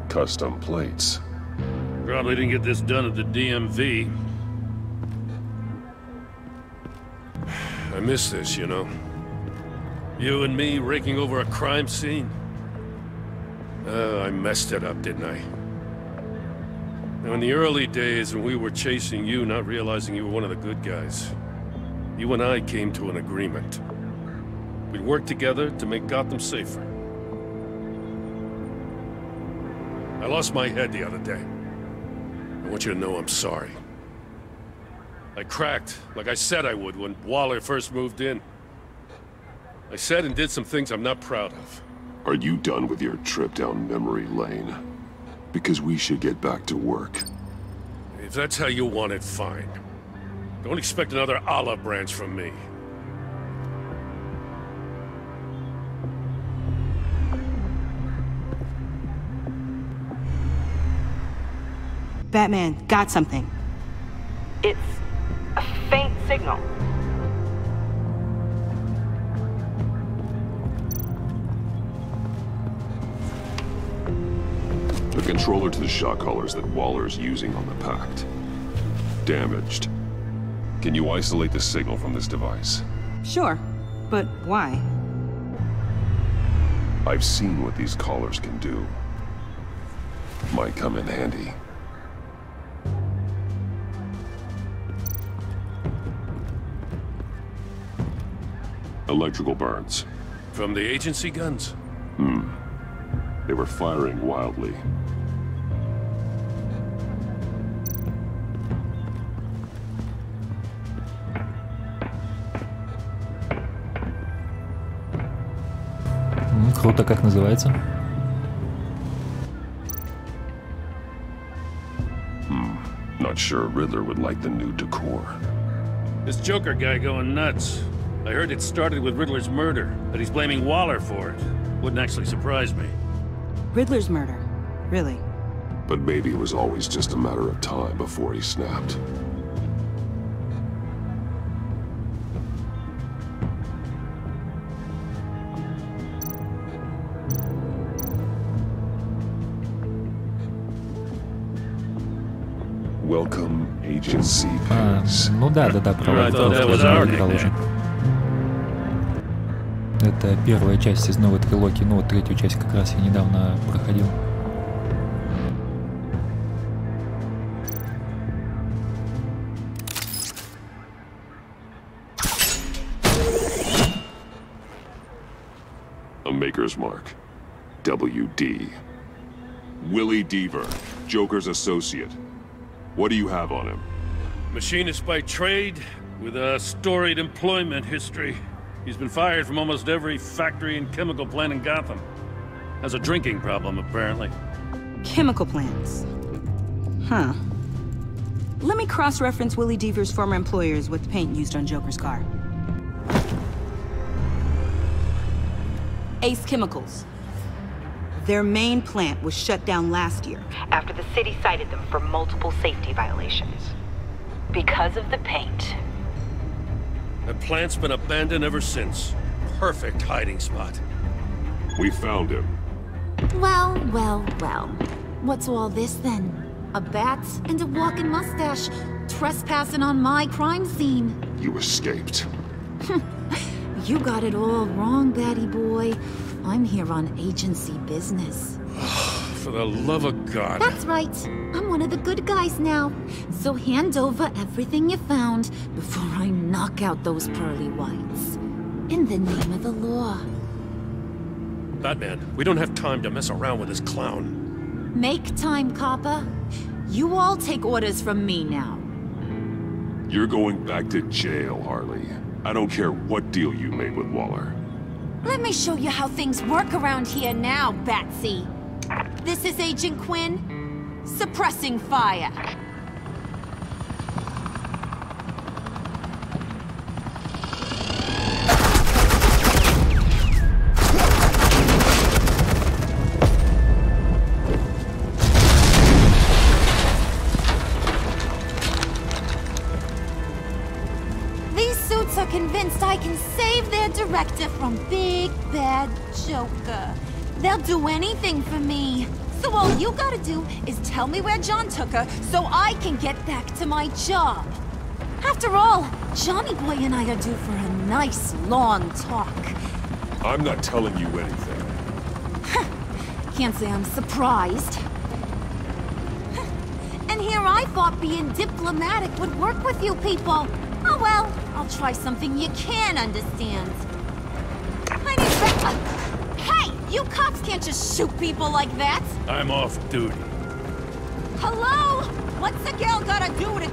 Custom plates. Probably didn't get this done at the DMV. I miss this, you know. You and me raking over a crime scene. I messed it up, didn't I? Now, in the early days when we were chasing you, not realizing you were one of the good guys, you and I came to an agreement. We'd work together to make Gotham safer. I lost my head the other day. I want you to know I'm sorry. I cracked, like I said I would when Waller first moved in. I said and did some things I'm not proud of. Are you done with your trip down memory lane? Because we should get back to work. If that's how you want it, fine. Don't expect another olive branch from me. Batman, got something. It's a faint signal. The controller to the shot collars that Waller's using on the Pact. Damaged. Can you isolate the signal from this device? Sure, but why? I've seen what these collars can do. Might come in handy. Electrical burns. From the agency guns? They were firing wildly. Круто, как называется? Not sure Riddler would like the new decor. This Joker guy going nuts. I heard it started with Riddler's murder, but he's blaming Waller for it. Wouldn't actually surprise me. Riddler's murder? Really? But maybe it was always just a matter of time before he snapped. Welcome, Agency Pigs. Ну да, проложил уже. Это первая часть из новой трилогии, ну вот третью часть как раз я недавно проходил. A maker's mark. WD. Willie Deaver, Joker's associate. What do you have on him? Machinist by trade, with a storied employment history. He's been fired from almost every factory and chemical plant in Gotham. Has a drinking problem, apparently. Chemical plants. Huh. Let me cross-reference Willie Deaver's former employers with the paint used on Joker's car. Ace Chemicals. Their main plant was shut down last year, after the city cited them for multiple safety violations. Because of the paint. The plant's been abandoned ever since. Perfect hiding spot. We found him. Well, well, well. What's all this then? A bat and a walking mustache, trespassing on my crime scene. You escaped. You got it all wrong, Batty boy. I'm here on agency business. For the love of God. That's right. I'm one of the good guys now. So hand over everything you found before I knock out those pearly whites. In the name of the law. Batman, we don't have time to mess around with this clown. Make time, copper. You all take orders from me now. You're going back to jail, Harley. I don't care what deal you made with Waller. Let me show you how things work around here now, Batsy. This is Agent Quinn, suppressing fire. These suits are convinced I can save their director from Big Bad Joker. They'll do anything for me. So all you gotta do is tell me where John took her so I can get back to my job. After all, Johnny Boy and I are due for a nice long talk. I'm not telling you anything. Can't say I'm surprised. And here I thought being diplomatic would work with you people. Oh well, I'll try something you can understand. My name's Becca. Hey! You cops can't just shoot people like that! I'm off duty. Hello? What's a girl gotta do to...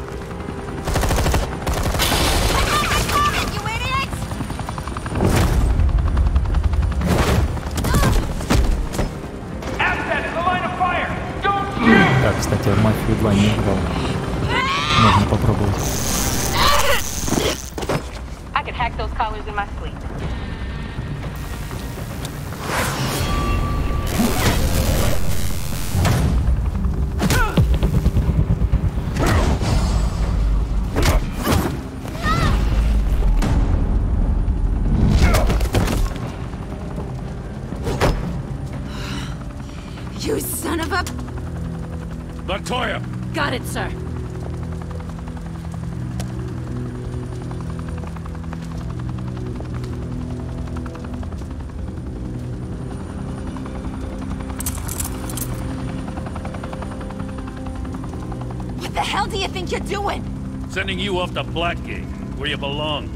you idiots! Assets, the line of fire! Don't shoot! Да, кстати, мафию 2 не играл. Можно попробовать. I can hack those collars in my sleep. You son of a... Montoya! Got it, sir. What the hell do you think you're doing? Sending you off to Blackgate, where you belong.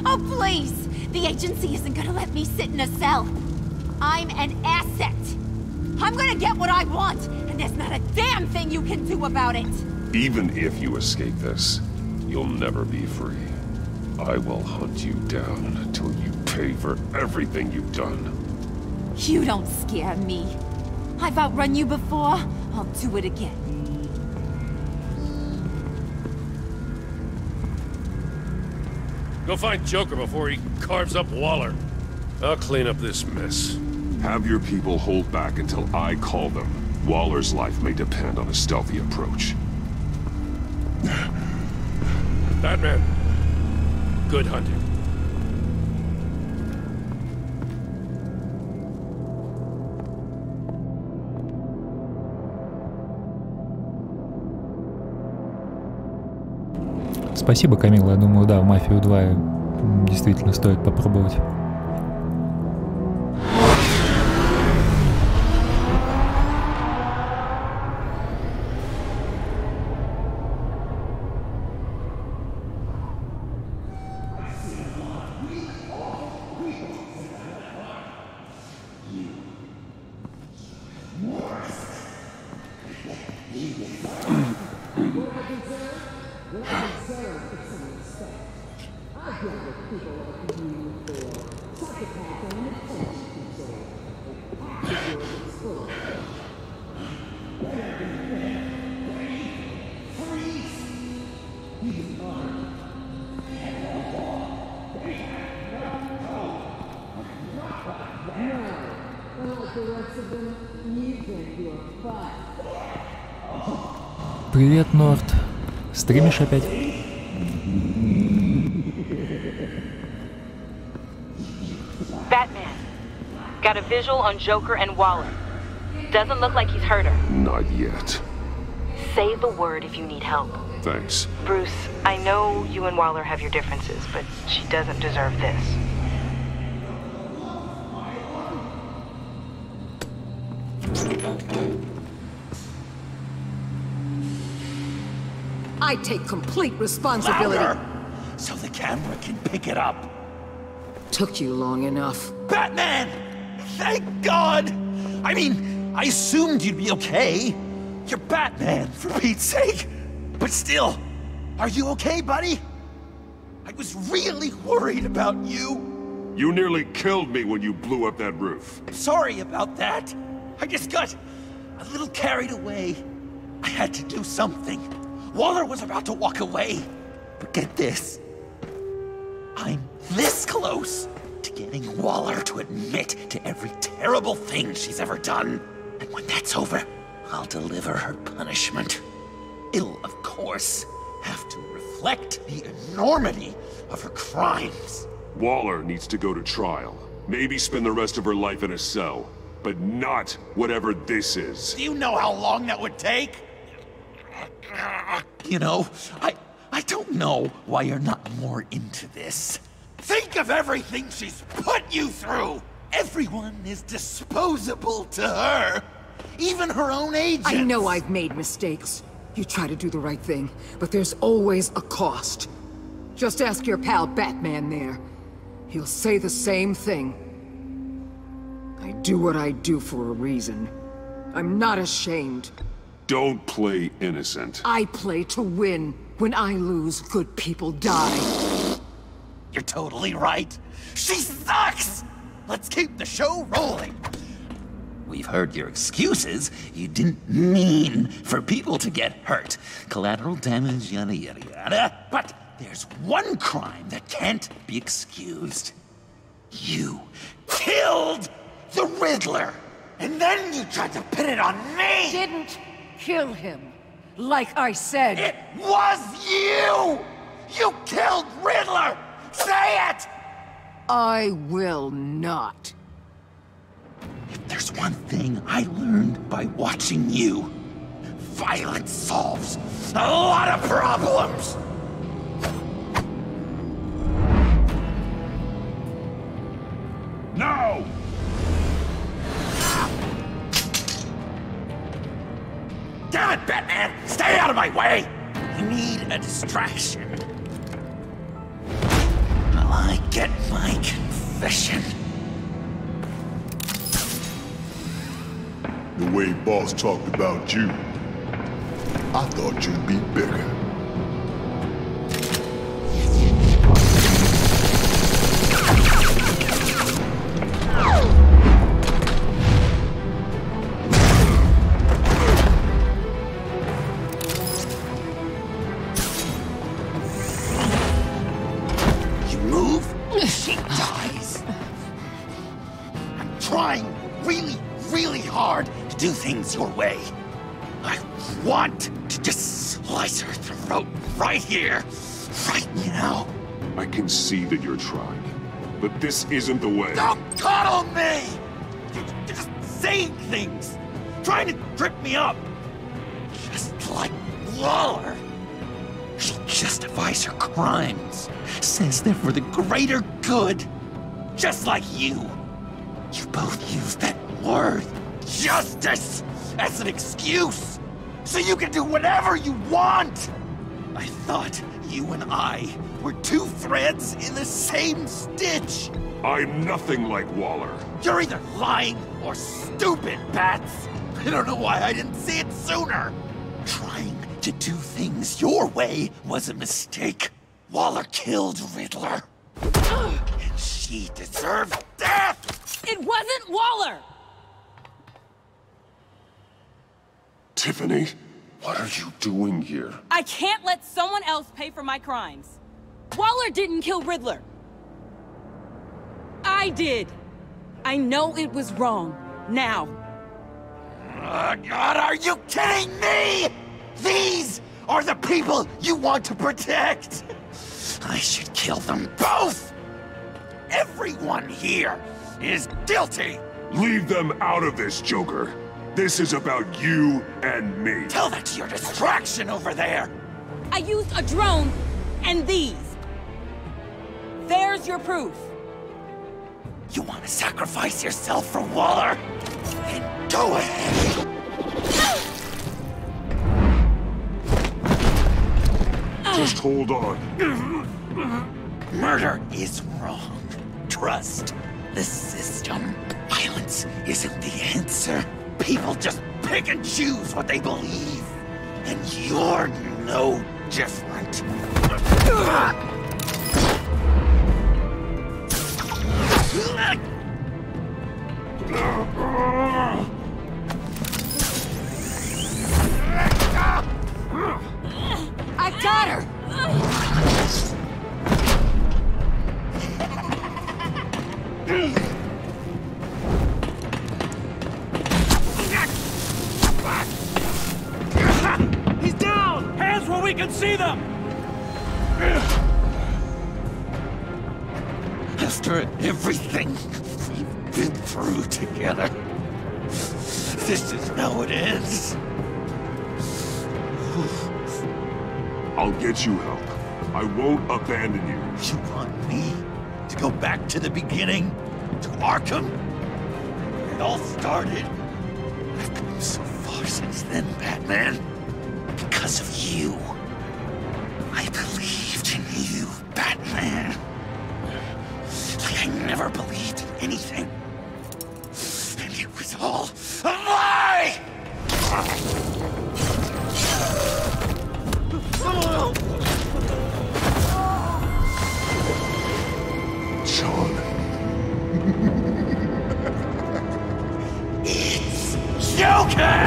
Oh, please! The agency isn't gonna let me sit in a cell. I'm an asset. I'm gonna get what I want, and there's not a damn thing you can do about it. Even if you escape this, you'll never be free. I will hunt you down until you pay for everything you've done. You don't scare me. I've outrun you before. I'll do it again. Go find Joker before he carves up Waller. I'll clean up this mess. Have your people hold back until I call them. Waller's life may depend on a stealthy approach. Batman, good hunting. Спасибо, Камила. Я думаю, да, в «Мафию 2» действительно стоит попробовать. Привет, Норд. Стримишь опять? Batman. Got a visual on Joker and Waller. Doesn't look like he's hurt her. Not yet. Say the word if you need help. Thanks. Bruce, I know you and Waller have your differences, but she doesn't deserve this. I take complete responsibility. Louder, so the camera can pick it up. Took you long enough. Batman! Thank God! I mean, I assumed you'd be okay. You're Batman, for Pete's sake. But still, are you okay, buddy? I was really worried about you. You nearly killed me when you blew up that roof. Sorry about that. I just got a little carried away. I had to do something. Waller was about to walk away. But get this. I'm this close to getting Waller to admit to every terrible thing she's ever done. And when that's over, I'll deliver her punishment. It'll, of course, have to reflect the enormity of her crimes. Waller needs to go to trial. Maybe spend the rest of her life in a cell. But not whatever this is. Do you know how long that would take? You know, I don't know why you're not more into this. Think of everything she's put you through! Everyone is disposable to her. Even her own agents. I know I've made mistakes. You try to do the right thing, but there's always a cost. Just ask your pal Batman there. He'll say the same thing. I do what I do for a reason. I'm not ashamed. Don't play innocent. I play to win. When I lose, good people die. You're totally right. She sucks! Let's keep the show rolling. We've heard your excuses. You didn't mean for people to get hurt. Collateral damage, yada yada yada. But there's one crime that can't be excused. You killed the Riddler! And then you tried to pin it on me! Didn't kill him. Like I said. It was you! You killed Riddler! Say it! I will not. If there's one thing I learned by watching you, violence solves a lot of problems! No! Damn it, Batman! Stay out of my way! I need a distraction. While I get my confession. The way Boss talked about you, I thought you'd be bigger. You she dies. I'm trying really, really hard to do things your way. I want to just slice her throat right here, right now. I can see that you're trying, but this isn't the way. Don't coddle me! You're just saying things, trying to trip me up. Just like Waller. She justifies her crimes, says they're for the greater good. Just like you. You both use that word, justice, as an excuse, so you can do whatever you want. I thought you and I were two threads in the same stitch. I'm nothing like Waller. You're either lying or stupid, Bats. I don't know why I didn't see it sooner. Trying to do things your way was a mistake. Waller killed Riddler. And she deserved death! It wasn't Waller! Tiffany, what are you doing here? I can't let someone else pay for my crimes. Waller didn't kill Riddler. I did. I know it was wrong. Now. God, are you kidding me? These are the people you want to protect. I should kill them both. Everyone here is guilty. Leave them out of this, Joker. This is about you and me. Tell that to your distraction over there. I used a drone and these. There's your proof. You want to sacrifice yourself for Waller? Then go ahead. Just hold on. Murder is wrong. Trust the system. Violence isn't the answer. People just pick and choose what they believe. And you're no different. I got her! He's down! Hands where we can see them! After everything we've been through together, this is how it ends. I'll get you help. I won't abandon you. You want me to go back to the beginning? To Arkham? Where it all started? I've come so far since then, Batman. Because of you. I believed in you, Batman. Like I never believed in anything. And it was all a lie! John. It's Joker!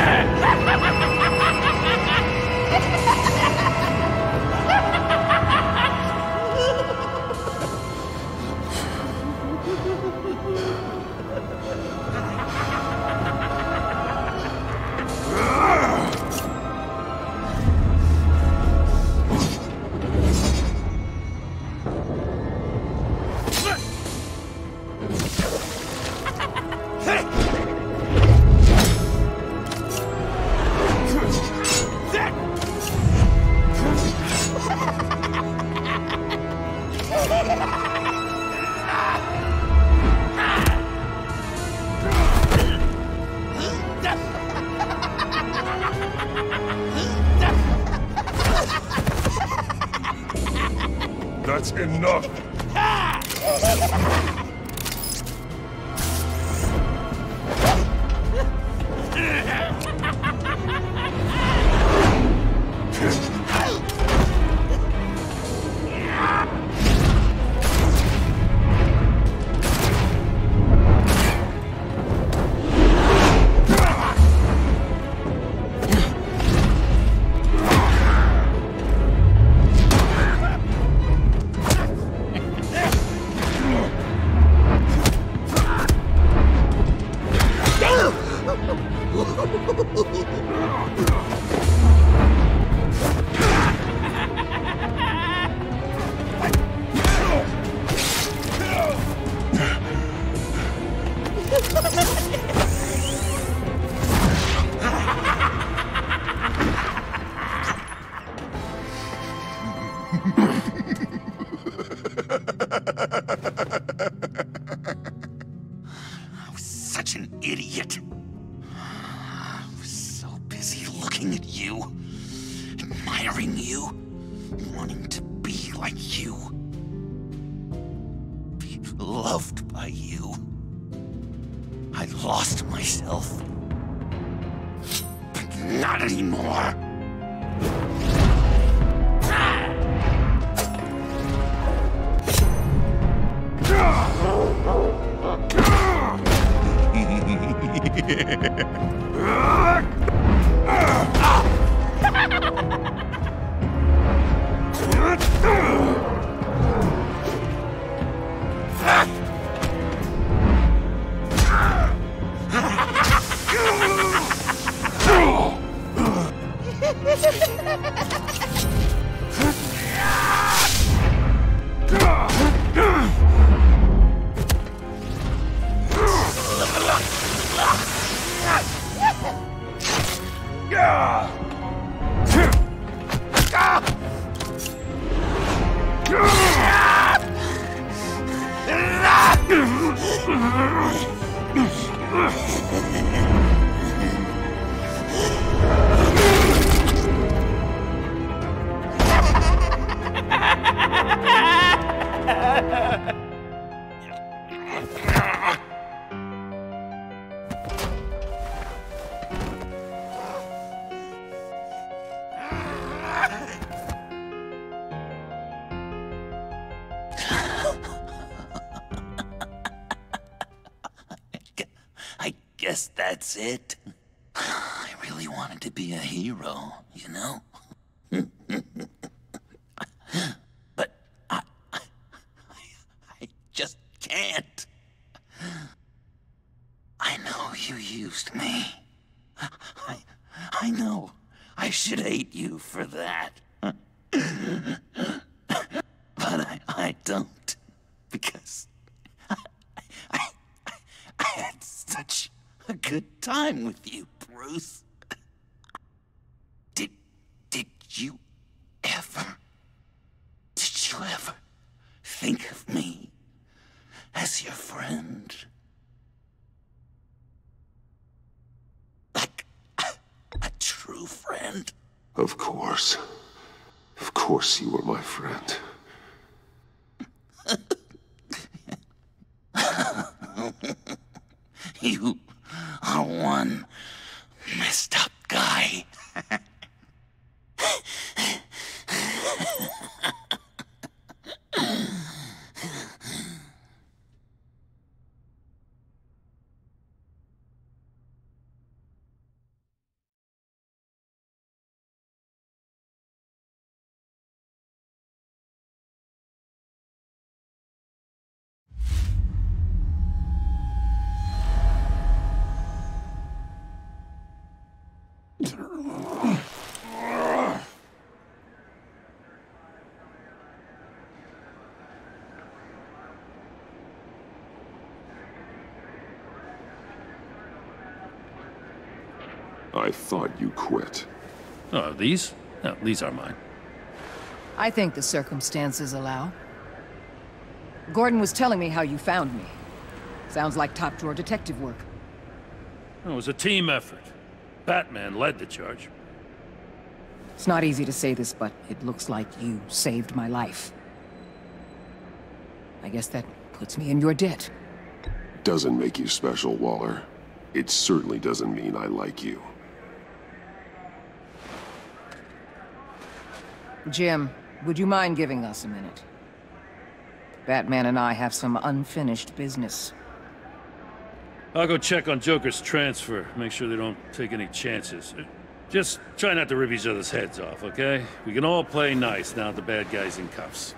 That's enough! I was such an idiot. I was so busy looking at you, admiring you, wanting to be like you. Be loved by you. I lost myself. But not anymore. I guess that's it. I really wanted to be a hero, you know? But I just can't. I know you used me. I know I should hate you for that. But I don't, because I had such a good time with you, Bruce. Did you ever think of me as your friend? Like a true friend? Of course. Of course you were my friend. You are one messed up guy. I thought you quit. Oh, these? No, these are mine. I think the circumstances allow. Gordon was telling me how you found me. Sounds like top-drawer detective work. It was a team effort. Batman led the charge. It's not easy to say this, but it looks like you saved my life. I guess that puts me in your debt. Doesn't make you special, Waller. It certainly doesn't mean I like you. Jim, would you mind giving us a minute? Batman and I have some unfinished business. I'll go check on Joker's transfer, make sure they don't take any chances. Just try not to rip each other's heads off, okay? We can all play nice now that the bad guy's in cuffs.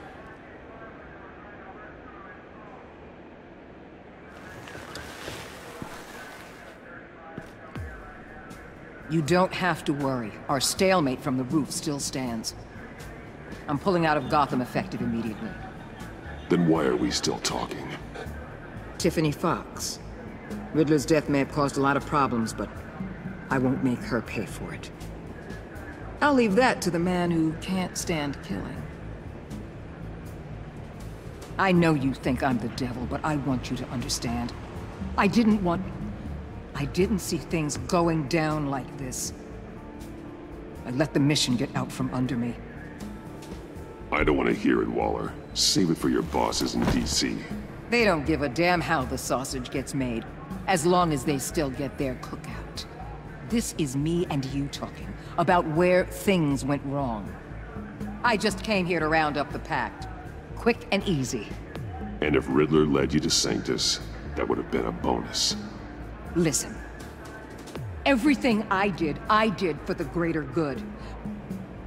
You don't have to worry. Our stalemate from the roof still stands. I'm pulling out of Gotham effective immediately. Then why are we still talking? Tiffany Fox. Riddler's death may have caused a lot of problems, but I won't make her pay for it. I'll leave that to the man who can't stand killing. I know you think I'm the devil, but I want you to understand. I didn't see things going down like this. I let the mission get out from under me. I don't want to hear it, Waller. Save it for your bosses in D.C. They don't give a damn how the sausage gets made, as long as they still get their cookout. This is me and you talking about where things went wrong. I just came here to round up the pact. Quick and easy. And if Riddler led you to Sanctus, that would have been a bonus. Listen. Everything I did for the greater good.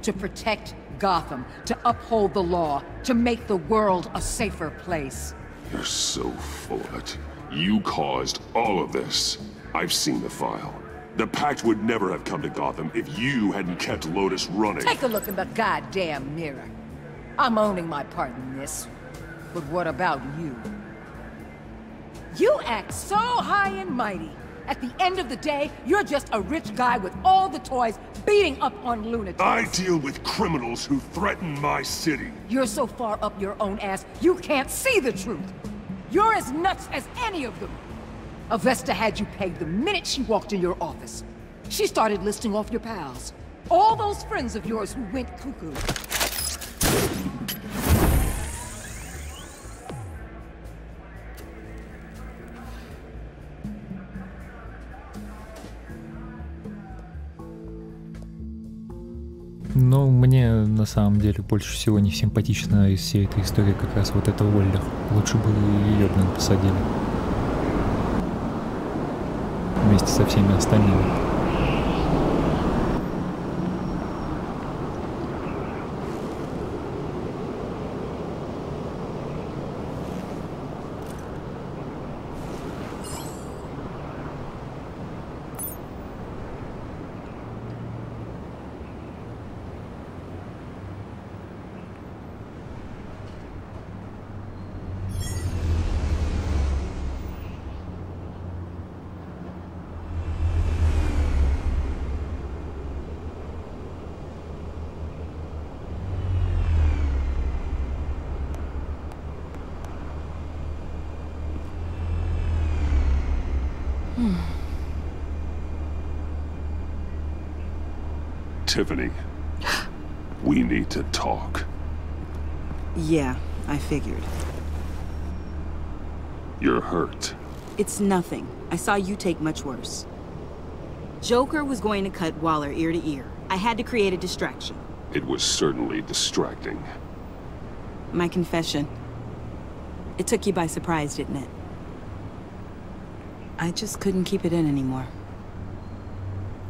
To protect Gotham, to uphold the law, to make the world a safer place. You're so full of it. You caused all of this. I've seen the file. The Pact would never have come to Gotham if you hadn't kept Lotus running. Take a look in the goddamn mirror. I'm owning my part in this. But what about you? You act so high and mighty. At the end of the day, you're just a rich guy with all the toys beating up on lunatics. I deal with criminals who threaten my city. You're so far up your own ass, you can't see the truth. You're as nuts as any of them. Avesta had you pegged the minute she walked in your office. She started listing off your pals. All those friends of yours who went cuckoo. Но мне на самом деле больше всего не симпатично из всей этой истории как раз вот эта Уоллер. Лучше бы ее, блин, посадили. Вместе со всеми остальными. Tiffany, we need to talk. Yeah, I figured. You're hurt. It's nothing. I saw you take much worse. Joker was going to cut Waller ear to ear. I had to create a distraction. It was certainly distracting. My confession. It took you by surprise, didn't it? I just couldn't keep it in anymore.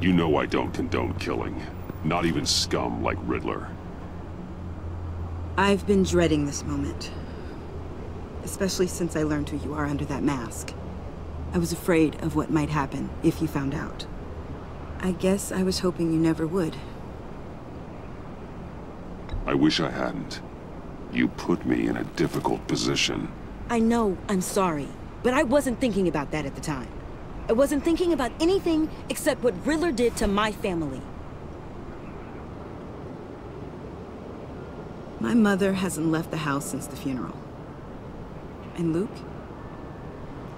You know I don't condone killing. Not even scum like Riddler. I've been dreading this moment. Especially since I learned who you are under that mask. I was afraid of what might happen if you found out. I guess I was hoping you never would. I wish I hadn't. You put me in a difficult position. I know, I'm sorry. But I wasn't thinking about that at the time. I wasn't thinking about anything except what Riddler did to my family. My mother hasn't left the house since the funeral. And Luke?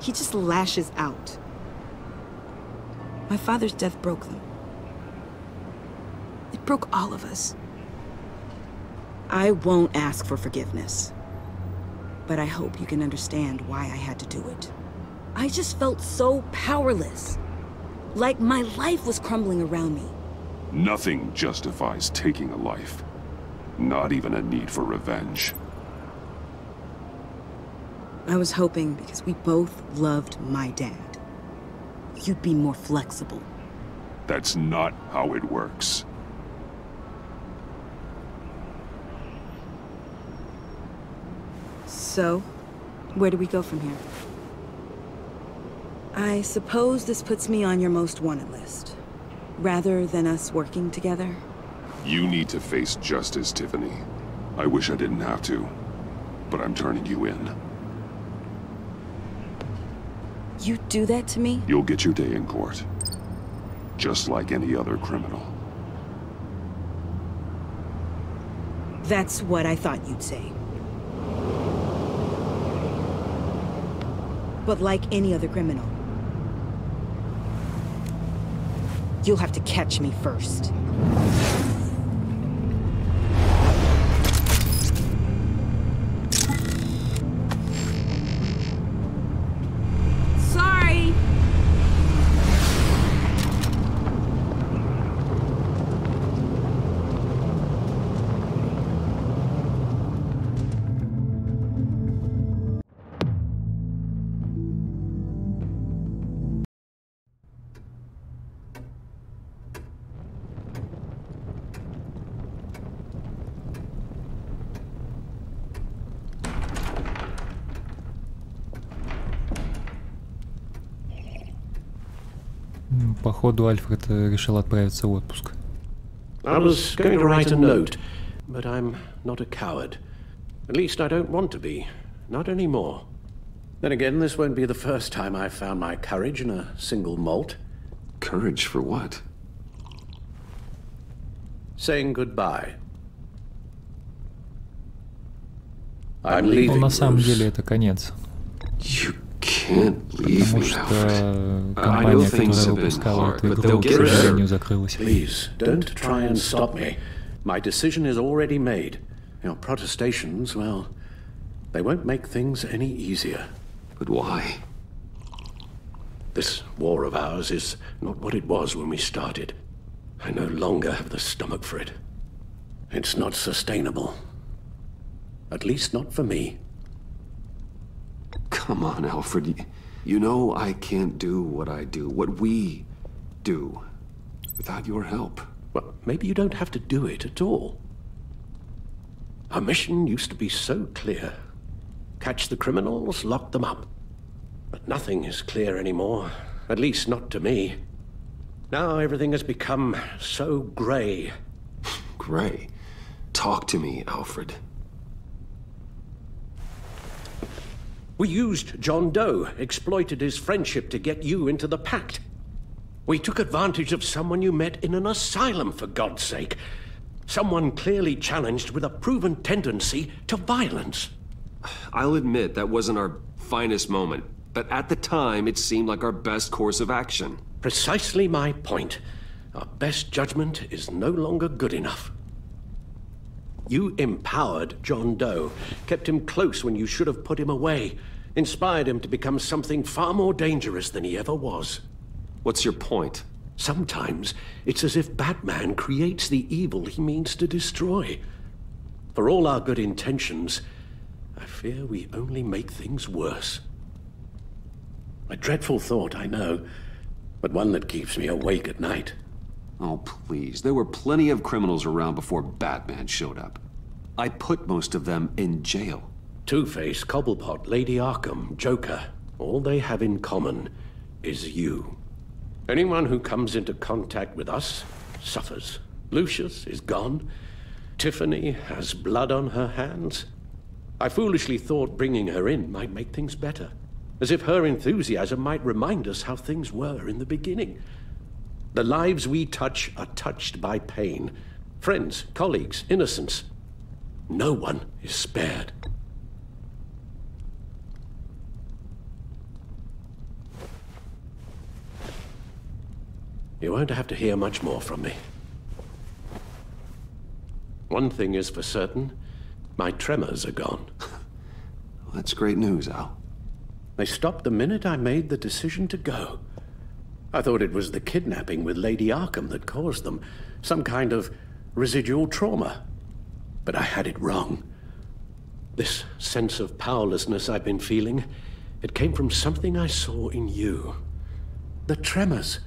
He just lashes out. My father's death broke them. It broke all of us. I won't ask for forgiveness. But I hope you can understand why I had to do it. I just felt so powerless. Like my life was crumbling around me. Nothing justifies taking a life. Not even a need for revenge. I was hoping because we both loved my dad, you'd be more flexible. That's not how it works. So, where do we go from here? I suppose this puts me on your most wanted list, rather than us working together. You need to face justice, Tiffany. I wish I didn't have to, but I'm turning you in. You do that to me? You'll get your day in court. Just like any other criminal. That's what I thought you'd say. but like any other criminal. You'll have to catch me first. Sorry. Походу, Альфред решил отправиться в отпуск. I was going to write a note, but I'm not a coward. At least I don't want to be. Not anymore. Then again, this won't be the first time I've found my courage in a single malt. Courage for what? Saying goodbye. I'm leaving, Но на самом Bruce. деле это конец. Потому что компания, которая выпускала эту игру, к сожалению, закрылась. Please, don't try and stop me. My decision is already made. Your protestations, well, they won't make things any easier. But why? This war of ours is not what it was when we started. I no longer have the stomach for it. It's not sustainable. At least not for me. Come on, Alfred. You know I can't do what I do, what we do, without your help. Well, maybe you don't have to do it at all. Our mission used to be so clear. Catch the criminals, lock them up. But nothing is clear anymore, at least not to me. Now everything has become so grey. Grey? Talk to me, Alfred. We used John Doe, exploited his friendship to get you into the pact. We took advantage of someone you met in an asylum, for God's sake. Someone clearly challenged with a proven tendency to violence. I'll admit that wasn't our finest moment, but at the time it seemed like our best course of action. Precisely my point. Our best judgment is no longer good enough. You empowered John Doe, kept him close when you should have put him away, inspired him to become something far more dangerous than he ever was. What's your point? Sometimes it's as if Batman creates the evil he means to destroy. For all our good intentions, I fear we only make things worse. A dreadful thought, I know, but one that keeps me awake at night. Oh, please. There were plenty of criminals around before Batman showed up. I put most of them in jail. Two-Face, Cobblepot, Lady Arkham, Joker, all they have in common is you. Anyone who comes into contact with us suffers. Lucius is gone. Tiffany has blood on her hands. I foolishly thought bringing her in might make things better, as if her enthusiasm might remind us how things were in the beginning. The lives we touch are touched by pain. Friends, colleagues, innocents. No one is spared. You won't have to hear much more from me. One thing is for certain, my tremors are gone. Well, that's great news, Al. They stopped the minute I made the decision to go. I thought it was the kidnapping with Lady Arkham that caused them, some kind of residual trauma. But I had it wrong. This sense of powerlessness I've been feeling, it came from something I saw in you. The tremors,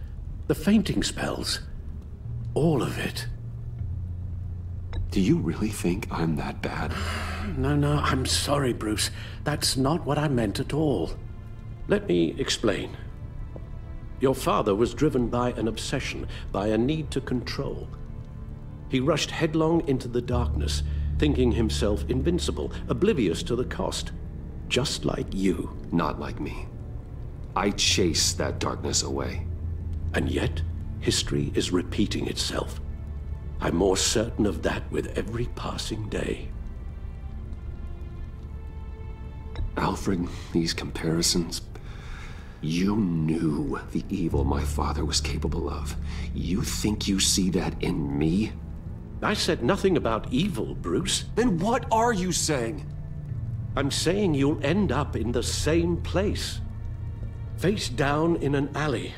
the fainting spells, all of it. Do you really think I'm that bad? No, I'm sorry, Bruce. That's not what I meant at all. Let me explain. Your father was driven by an obsession, by a need to control. He rushed headlong into the darkness, thinking himself invincible, oblivious to the cost. Just like you. Not like me. I chase that darkness away. And yet, history is repeating itself. I'm more certain of that with every passing day. Alfred, these comparisons, You knew the evil my father was capable of. You think you see that in me? I said nothing about evil, Bruce. Then what are you saying? I'm saying you'll end up in the same place. Face down in an alley.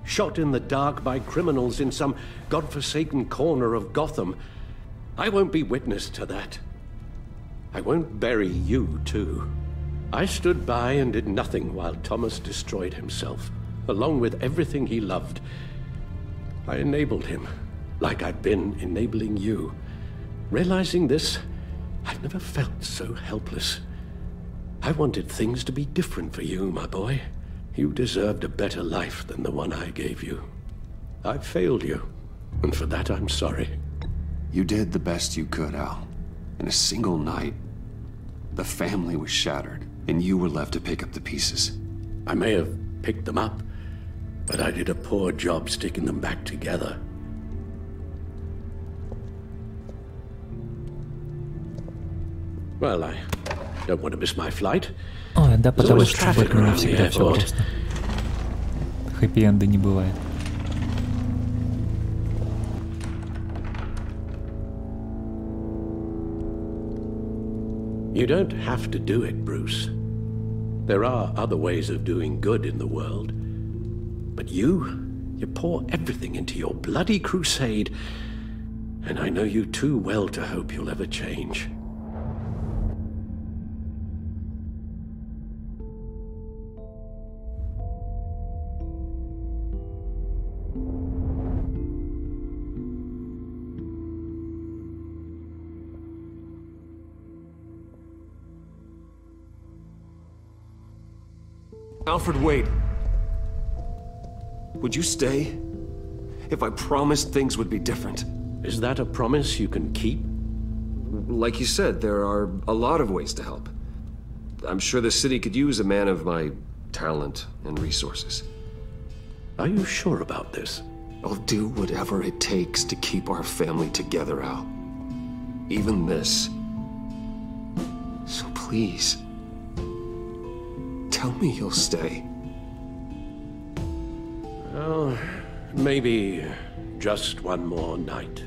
Shot in the dark by criminals in some godforsaken corner of Gotham. I won't be witness to that. I won't bury you, too. I stood by and did nothing while Thomas destroyed himself, along with everything he loved. I enabled him, like I'd been enabling you. Realizing this, I've never felt so helpless. I wanted things to be different for you, my boy. You deserved a better life than the one I gave you. I failed you, and for that I'm sorry. You did the best you could, Al. In a single night, the family was shattered, and you were left to pick up the pieces. I may have picked them up, but I did a poor job sticking them back together. Well, I don't want to miss my flight. Ой, да, потому что в Бэтмене всегда все просто. Хэппи-энда не бывает. You don't have to do it, Bruce. There are other ways of doing good in the world. But you pour everything into your bloody crusade, and I know you too well to hope you'll ever change. Alfred, wait. Would you stay? If I promised things would be different. Is that a promise you can keep? Like you said, there are a lot of ways to help. I'm sure the city could use a man of my talent and resources. Are you sure about this? I'll do whatever it takes to keep our family together, Al. Even this. So please, tell me you'll stay. Well, maybe just one more night.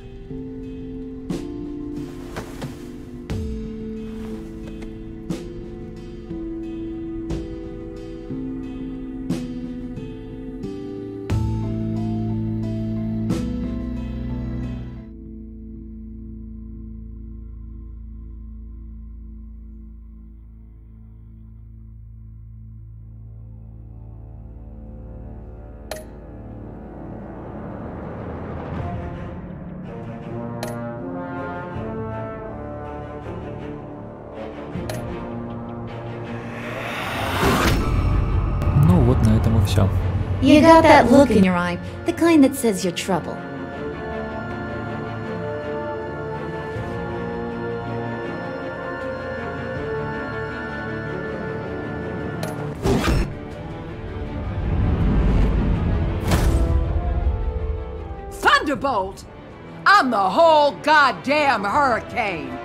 На этом и все. You got that look in your eye, the kind that says you're trouble. Thunderbolt! I'm the whole goddamn hurricane!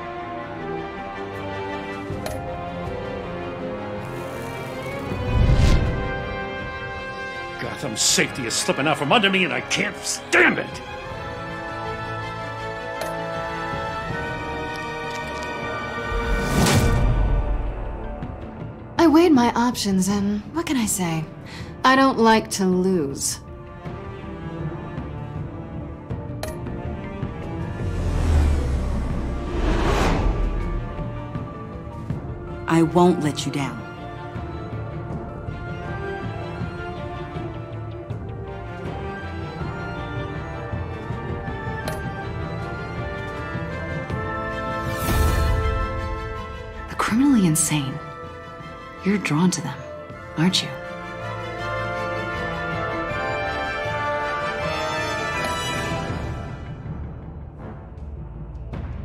Gotham's safety is slipping out from under me and I can't stand it! I weighed my options and what can I say? I don't like to lose. I won't let you down. Criminally insane. You're drawn to them, aren't you?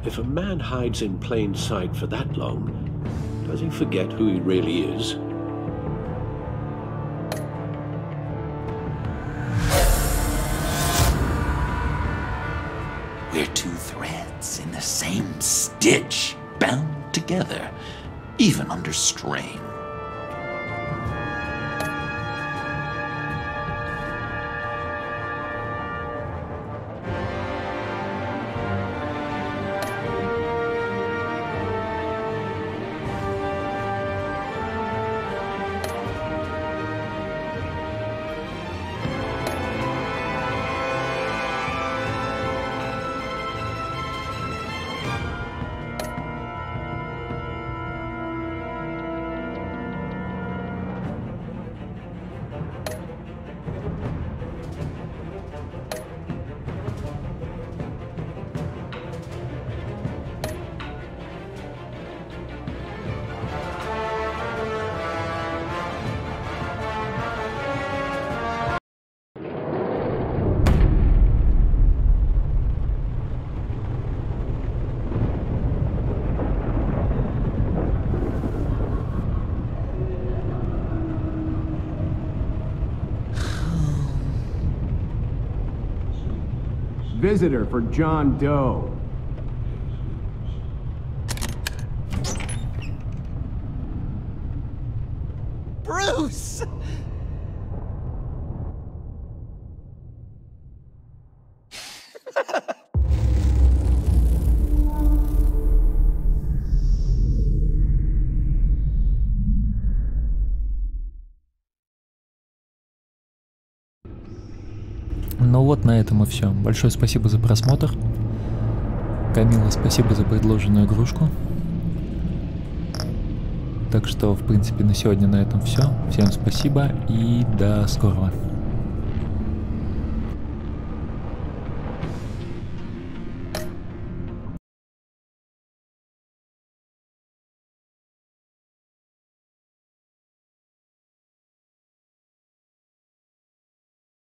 If a man hides in plain sight for that long, does he forget who he really is? We're two threads in the same stitch, bound together, even under strain. visitor for John Doe. Bruce! Ну вот на этом и все. Большое спасибо за просмотр. Камила, спасибо за предложенную игрушку. Так что, в принципе, на сегодня на этом все. Всем спасибо и до скорого.